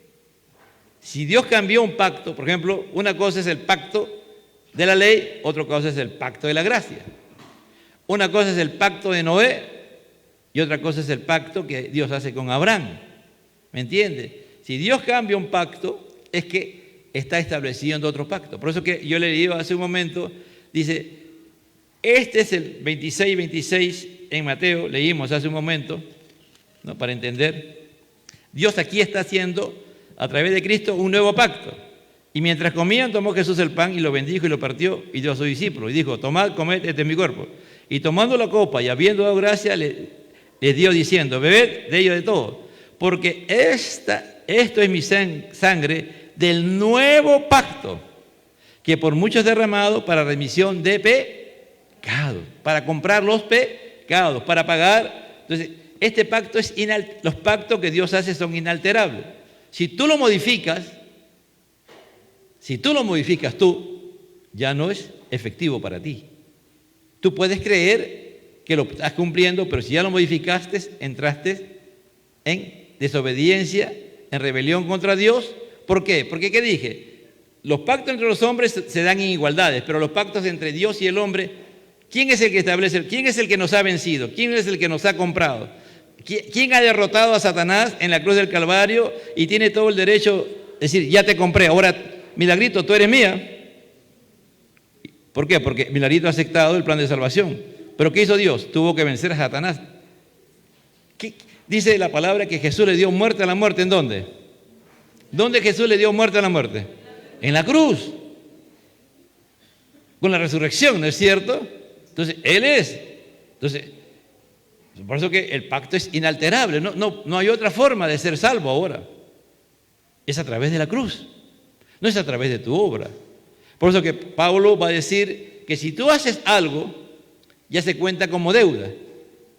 Si Dios cambió un pacto, por ejemplo, una cosa es el pacto de la ley, otra cosa es el pacto de la gracia. Una cosa es el pacto de Noé y otra cosa es el pacto que Dios hace con Abraham, ¿me entiende? Si Dios cambia un pacto, es que está estableciendo otro pacto. Por eso que yo le leí hace un momento, dice, este es el 26 en Mateo, leímos hace un momento, ¿no? Para entender, Dios aquí está haciendo a través de Cristo un nuevo pacto. Y mientras comían, tomó Jesús el pan y lo bendijo y lo partió y dio a sus discípulos. Y dijo, tomad, comed, este es mi cuerpo. Y tomando la copa y habiendo dado gracia, les dio diciendo, bebed de ello de todo. Porque esto es mi sangre del nuevo pacto, que por muchos derramado para remisión de pecados, para comprar los pecados, para pagar. Entonces, este pacto los pactos que Dios hace son inalterables. Si tú lo modificas, tú, ya no es efectivo para ti. Tú puedes creer que lo estás cumpliendo, pero si ya lo modificaste, entraste en desobediencia, en rebelión contra Dios. ¿Por qué? Porque, ¿qué dije? Los pactos entre los hombres se dan en igualdades, pero los pactos entre Dios y el hombre, ¿quién es el que establece? ¿Quién es el que nos ha vencido? ¿Quién es el que nos ha comprado? ¿Quién ha derrotado a Satanás en la cruz del Calvario y tiene todo el derecho de decir, ya te compré, ahora, Milagrito, tú eres mía? ¿Por qué? Porque Milagrito ha aceptado el plan de salvación. ¿Pero qué hizo Dios? Tuvo que vencer a Satanás. Dice la palabra que Jesús le dio muerte a la muerte. ¿En dónde? ¿Dónde Jesús le dio muerte a la muerte? En la cruz. Con la resurrección, ¿no es cierto? Entonces, Él es. Entonces, por eso que el pacto es inalterable. No hay otra forma de ser salvo ahora. Es a través de la cruz. No es a través de tu obra. Por eso que Pablo va a decir que si tú haces algo, ya se cuenta como deuda.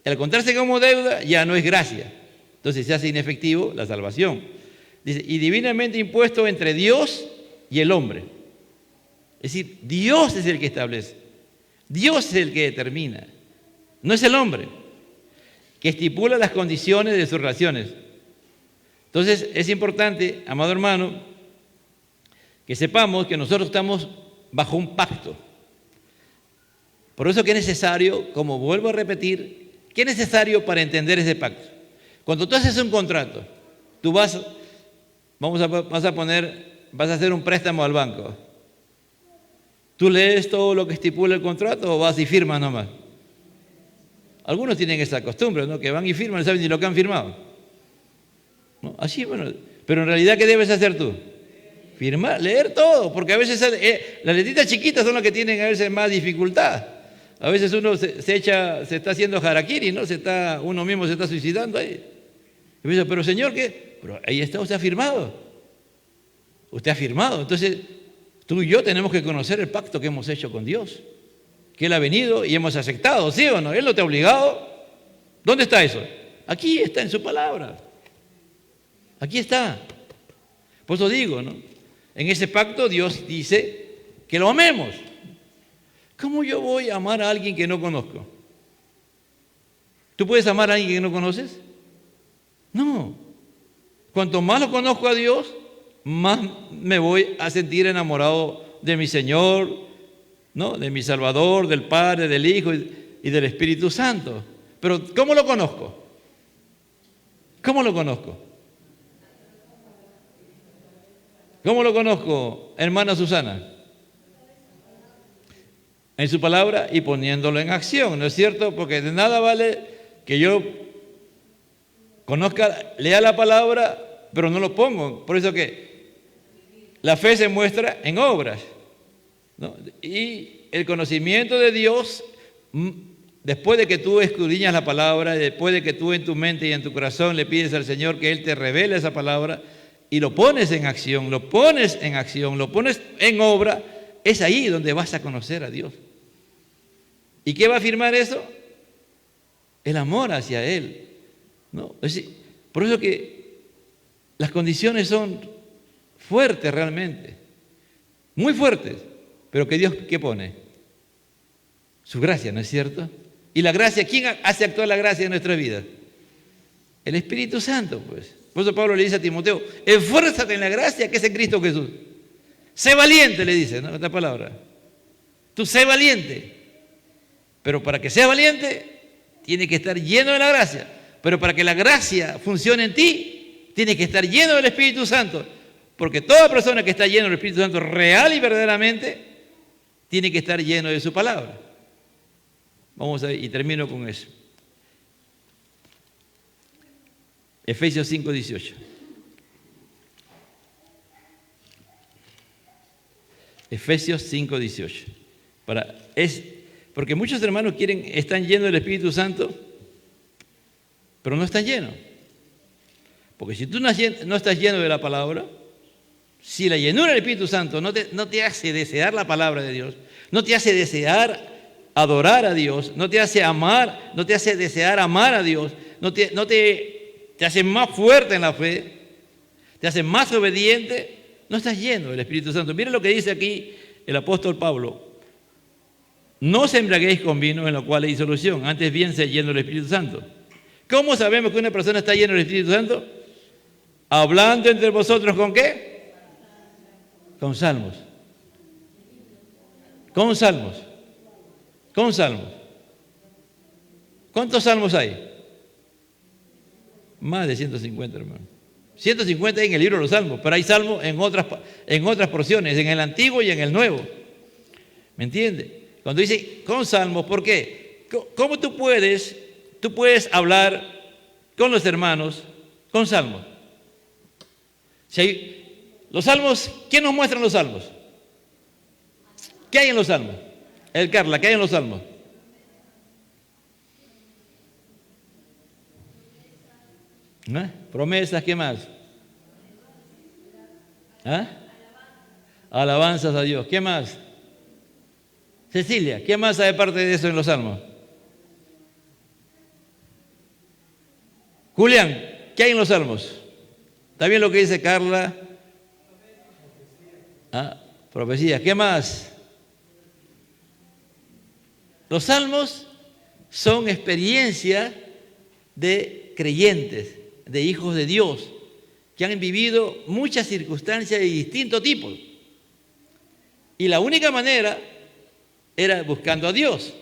Al contarse como deuda, ya no es gracia. Entonces se hace inefectivo la salvación. Dice, y divinamente impuesto entre Dios y el hombre. Es decir, Dios es el que establece. Dios es el que determina. No es el hombre, que estipula las condiciones de sus relaciones. Entonces es importante, amado hermano, que sepamos que nosotros estamos bajo un pacto. Por eso que es necesario, como vuelvo a repetir, ¿qué es necesario para entender ese pacto? Cuando tú haces un contrato, tú vas a hacer un préstamo al banco. ¿Tú lees todo lo que estipula el contrato o vas y firmas nomás? Algunos tienen esa costumbre, ¿no? Que van y firman, no saben ni lo que han firmado, ¿no? Así, bueno, pero en realidad, ¿qué debes hacer tú? Firmar, leer todo, porque a veces las letritas chiquitas son las que tienen a veces más dificultad. A veces uno se está haciendo harakiri, ¿no? Uno mismo se está suicidando ahí. Y dice, pero Señor, ¿qué? Pero ahí está, usted ha firmado. Usted ha firmado. Entonces, tú y yo tenemos que conocer el pacto que hemos hecho con Dios. Que Él ha venido y hemos aceptado, ¿sí o no? Él no te ha obligado. ¿Dónde está eso? Aquí está en su palabra. Aquí está. Por eso digo, ¿no? En ese pacto Dios dice que lo amemos. ¿Cómo yo voy a amar a alguien que no conozco? ¿Tú puedes amar a alguien que no conoces? No. Cuanto más lo conozco a Dios, más me voy a sentir enamorado de mi Señor, ¿no? De mi Salvador, del Padre, del Hijo y del Espíritu Santo. Pero ¿cómo lo conozco? ¿Cómo lo conozco? ¿Cómo lo conozco, hermana Susana? En su palabra y poniéndolo en acción, ¿no es cierto? Porque de nada vale que yo conozca, lea la palabra, pero no lo pongo. Por eso que la fe se muestra en obras, ¿no? Y el conocimiento de Dios, después de que tú escudriñas la palabra, después de que tú en tu mente y en tu corazón le pides al Señor que Él te revele esa palabra, y lo pones en acción, lo pones en obra, es ahí donde vas a conocer a Dios. ¿Y qué va a afirmar eso? El amor hacia Él, ¿no? Es decir, por eso que las condiciones son fuertes realmente, muy fuertes, pero que Dios, ¿qué pone? Su gracia, ¿no es cierto? Y la gracia, ¿quién hace actuar la gracia en nuestra vida? El Espíritu Santo, pues. Por eso Pablo le dice a Timoteo, esfuérzate en la gracia que es en Cristo Jesús. Sé valiente, le dice, ¿no? Esta palabra. Tú sé valiente. Pero para que seas valiente, tiene que estar lleno de la gracia. Pero para que la gracia funcione en ti, tiene que estar lleno del Espíritu Santo. Porque toda persona que está lleno del Espíritu Santo, real y verdaderamente, tiene que estar lleno de su palabra. Vamos a ver, y termino con eso. Efesios 5:18. Efesios 5:18. Porque muchos hermanos están llenos del Espíritu Santo, pero no están llenos. Porque si tú no estás lleno de la palabra, si la llenura del Espíritu Santo no te hace desear la palabra de Dios, no te hace desear adorar a Dios, no te hace amar, no te hace desear amar a Dios, no te hace más fuerte en la fe, te hace más obediente, no estás lleno del Espíritu Santo. Miren lo que dice aquí el apóstol Pablo. No os embriaguéis con vino en lo cual hay disolución, antes bien sed lleno del Espíritu Santo. ¿Cómo sabemos que una persona está llena del Espíritu Santo? Hablando entre vosotros ¿con qué? Con salmos. Con salmos. Con salmos. ¿Cuántos salmos hay? Más de 150, hermano. 150 hay en el libro de los salmos, pero hay salmos en otras porciones, en el Antiguo y en el Nuevo. ¿Me entiende? Cuando dice con salmos, ¿por qué? ¿Cómo tú puedes hablar con los hermanos con salmos? Los salmos, ¿qué nos muestran los salmos? ¿Qué hay en los salmos? Carla, ¿qué hay en los salmos? ¿Ah? Promesas, ¿qué más? ¿Ah? Alabanzas a Dios, ¿qué más? Cecilia, ¿qué más hay parte de eso en los salmos? Julián, ¿qué hay en los salmos? ¿Está bien lo que dice Carla? ¿Ah? Profecías, ¿qué más? Los salmos son experiencia de creyentes, de hijos de Dios, que han vivido muchas circunstancias de distintos tipos. Y la única manera era buscando a Dios.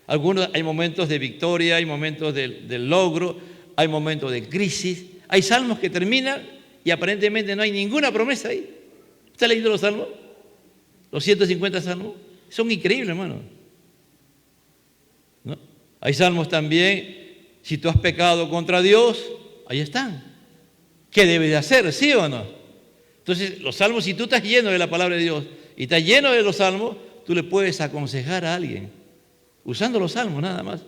Hay momentos de victoria, hay momentos de logro, hay momentos de crisis. Hay salmos que terminan y aparentemente no hay ninguna promesa ahí. ¿Usted ha leído los salmos? Los 150 salmos. Son increíbles, hermano. ¿No? Hay salmos también, si tú has pecado contra Dios, ahí están. ¿Qué debes de hacer? ¿Sí o no? Entonces, los salmos, si tú estás lleno de la palabra de Dios y estás lleno de los salmos, tú le puedes aconsejar a alguien usando los salmos nada más.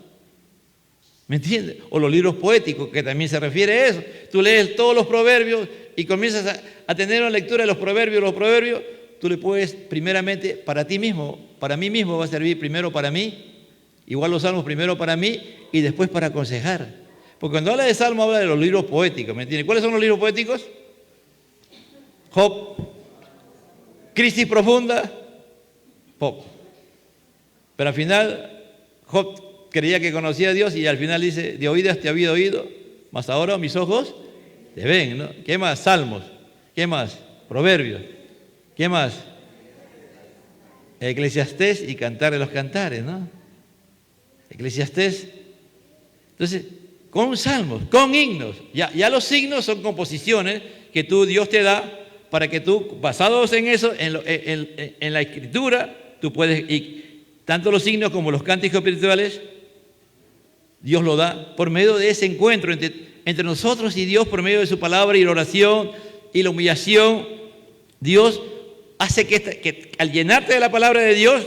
¿Me entiendes? O los libros poéticos, que también se refiere a eso. Tú lees todos los proverbios y comienzas a tener una lectura de los proverbios, tú le puedes primeramente para ti mismo, para mí mismo va a servir primero para mí, igual los salmos primero para mí y después para aconsejar. Porque cuando habla de salmo habla de los libros poéticos, ¿me entiendes? ¿Cuáles son los libros poéticos? Job, crisis profunda, Job. Pero al final, Job creía que conocía a Dios y al final dice, de oídas te había oído, mas ahora mis ojos te ven, ¿no? ¿Qué más? Salmos. ¿Qué más? Proverbios. ¿Qué más? Eclesiastés y Cantar de los Cantares, ¿no? Eclesiastés. Entonces, con salmos, con himnos. Ya los himnos son composiciones que Dios te da para que tú, basados en eso, en la escritura, tú puedes, y tanto los himnos como los cánticos espirituales, Dios lo da por medio de ese encuentro entre nosotros y Dios, por medio de su palabra y la oración y la humillación. Dios hace que al llenarte de la palabra de Dios,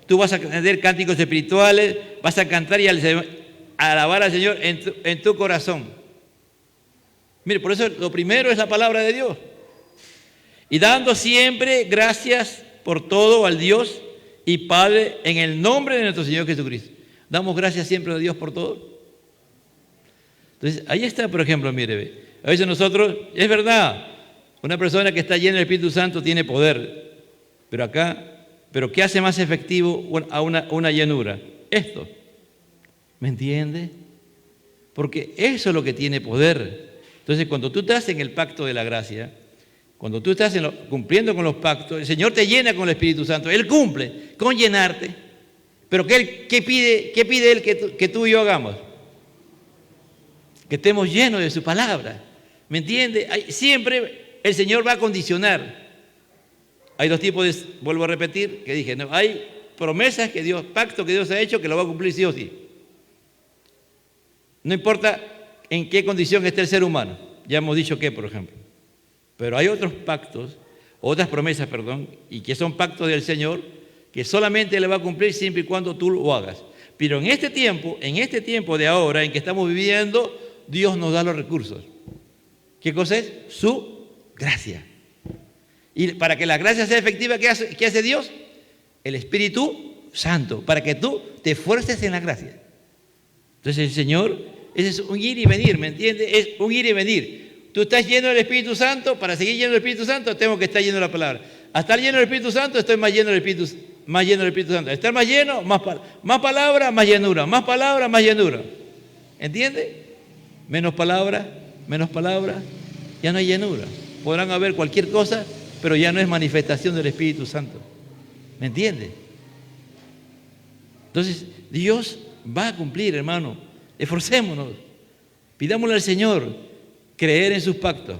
tú vas a tener cánticos espirituales, vas a cantar y alabar al Señor en tu corazón. Mire, por eso lo primero es la palabra de Dios. Y dando siempre gracias por todo al Dios y Padre en el nombre de nuestro Señor Jesucristo. Damos gracias siempre a Dios por todo. Entonces, ahí está, por ejemplo, mire, a veces nosotros, es verdad, una persona que está llena del Espíritu Santo tiene poder, pero ¿qué hace más efectivo a una llenura? Esto. ¿Me entiende? Porque eso es lo que tiene poder. Entonces, cuando tú estás en el pacto de la gracia, cuando tú estás cumpliendo con los pactos, el Señor te llena con el Espíritu Santo. Él cumple con llenarte. Pero ¿qué pide Él que tú y yo hagamos? Que estemos llenos de su palabra. ¿Me entiende? Siempre el Señor va a condicionar. Hay dos tipos vuelvo a repetir, que dije, no, hay promesas que Dios, pacto que Dios ha hecho que lo va a cumplir sí o sí. No importa en qué condición esté el ser humano. Ya hemos dicho que, por ejemplo. Pero hay otros pactos otras promesas, perdón, y que son pactos del Señor, que solamente Él va a cumplir siempre y cuando tú lo hagas. Pero en este tiempo de ahora en que estamos viviendo, Dios nos da los recursos. ¿Qué cosa es? Su gracia. Y para que la gracia sea efectiva, ¿qué hace Dios? El Espíritu Santo, para que tú te esfuerces en la gracia. Entonces el Señor, ese es un ir y venir, ¿me entiendes? Es un ir y venir. Tú estás lleno del Espíritu Santo, para seguir lleno del Espíritu Santo, tengo que estar lleno de la palabra. A estar lleno del Espíritu Santo, estoy más lleno del Espíritu Santo. A estar más lleno, más palabra, más llenura. Más palabra, más llenura. ¿Entiendes? Menos palabra, ya no hay llenura. Podrán haber cualquier cosa, pero ya no es manifestación del Espíritu Santo. ¿Me entiendes? Entonces, Dios va a cumplir, hermano. Esforcémonos. Pidámosle al Señor creer en sus pactos,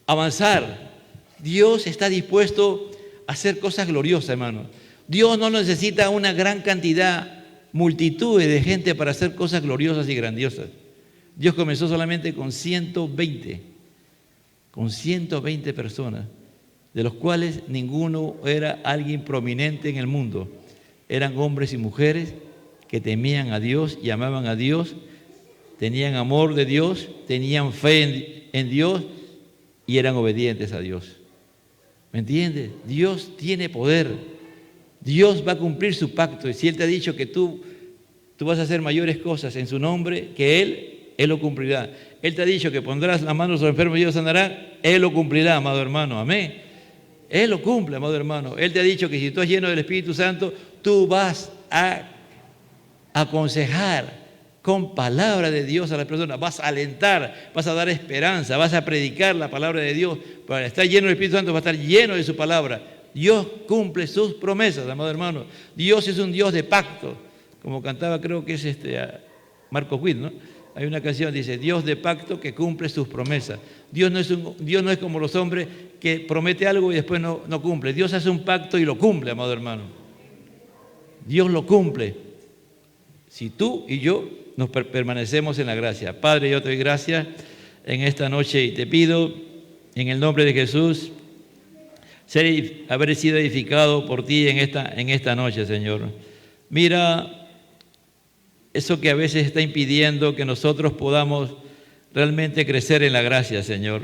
avanzar. Dios está dispuesto a hacer cosas gloriosas, hermano. Dios no necesita una gran cantidad, multitudes de gente para hacer cosas gloriosas y grandiosas. Dios comenzó solamente con 120 personas, de los cuales ninguno era alguien prominente en el mundo. Eran hombres y mujeres que temían a Dios y amaban a Dios, tenían amor de Dios, tenían fe en Dios y eran obedientes a Dios. ¿Me entiendes? Dios tiene poder. Dios va a cumplir su pacto. Y si Él te ha dicho que tú vas a hacer mayores cosas en su nombre, que Él lo cumplirá. Él te ha dicho que pondrás la mano sobre el enfermo y ellos sanarán, Él lo cumplirá, amado hermano. Amén. Él lo cumple, amado hermano. Él te ha dicho que si tú estás lleno del Espíritu Santo, tú vas a aconsejar con palabra de Dios a las personas, vas a alentar, vas a dar esperanza, vas a predicar la palabra de Dios. Para estar lleno del Espíritu Santo, vas a estar lleno de su palabra. Dios cumple sus promesas, amado hermano. Dios es un Dios de pacto, como cantaba, creo que es Marco Witt, ¿no? Hay una canción que dice, Dios de pacto que cumple sus promesas. Dios no es como los hombres que promete algo y después no cumple. Dios hace un pacto y lo cumple, amado hermano. Dios lo cumple. Si tú y yo nos permanecemos en la gracia. Padre, yo te doy gracias en esta noche y te pido, en el nombre de Jesús, haber sido edificado por ti en esta noche, Señor. Mira eso que a veces está impidiendo que nosotros podamos realmente crecer en la gracia, Señor.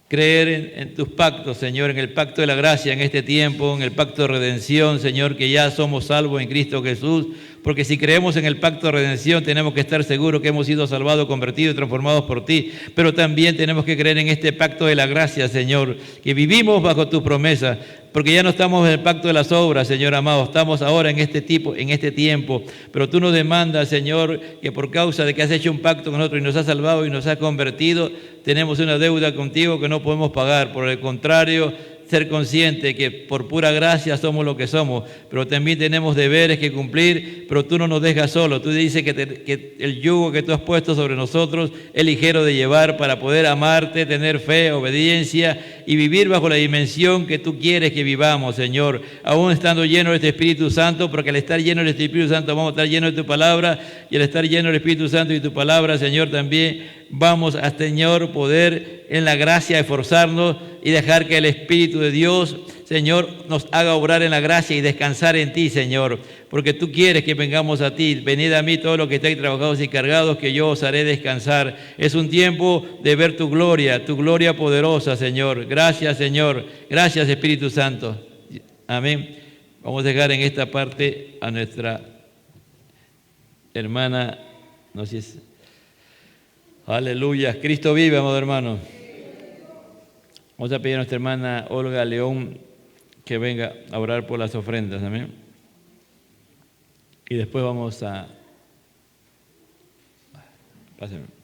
Creer en tus pactos, Señor, en el pacto de la gracia en este tiempo, en el pacto de redención, Señor, que ya somos salvos en Cristo Jesús. Porque si creemos en el pacto de redención, tenemos que estar seguros que hemos sido salvados, convertidos y transformados por ti. Pero también tenemos que creer en este pacto de la gracia, Señor, que vivimos bajo tu promesa. Porque ya no estamos en el pacto de las obras, Señor amado, estamos ahora en este tiempo. Pero tú nos demandas, Señor, que por causa de que has hecho un pacto con nosotros y nos has salvado y nos has convertido, tenemos una deuda contigo que no podemos pagar. Por el contrario, ser consciente que por pura gracia somos lo que somos, pero también tenemos deberes que cumplir, pero tú no nos dejas solos. Tú dices que el yugo que tú has puesto sobre nosotros es ligero de llevar para poder amarte, tener fe, obediencia y vivir bajo la dimensión que tú quieres que vivamos, Señor, aún estando llenos de este Espíritu Santo, porque al estar llenos de este Espíritu Santo vamos a estar llenos de tu palabra, y al estar llenos del Espíritu Santo y tu palabra, Señor, también vamos a, Señor, poder en la gracia esforzarnos y dejar que el Espíritu de Dios, Señor, nos haga obrar en la gracia y descansar en ti, Señor, porque tú quieres que vengamos a ti. Venid a mí todos los que estáis trabajados y cargados, que yo os haré descansar. Es un tiempo de ver tu gloria poderosa, Señor. Gracias, Señor. Gracias, Espíritu Santo. Amén. Vamos a dejar en esta parte a nuestra hermana, no sé si es... Aleluya, Cristo vive, amado hermano. Vamos a pedir a nuestra hermana Olga León que venga a orar por las ofrendas, amén. Y después vamos a... Pásenme.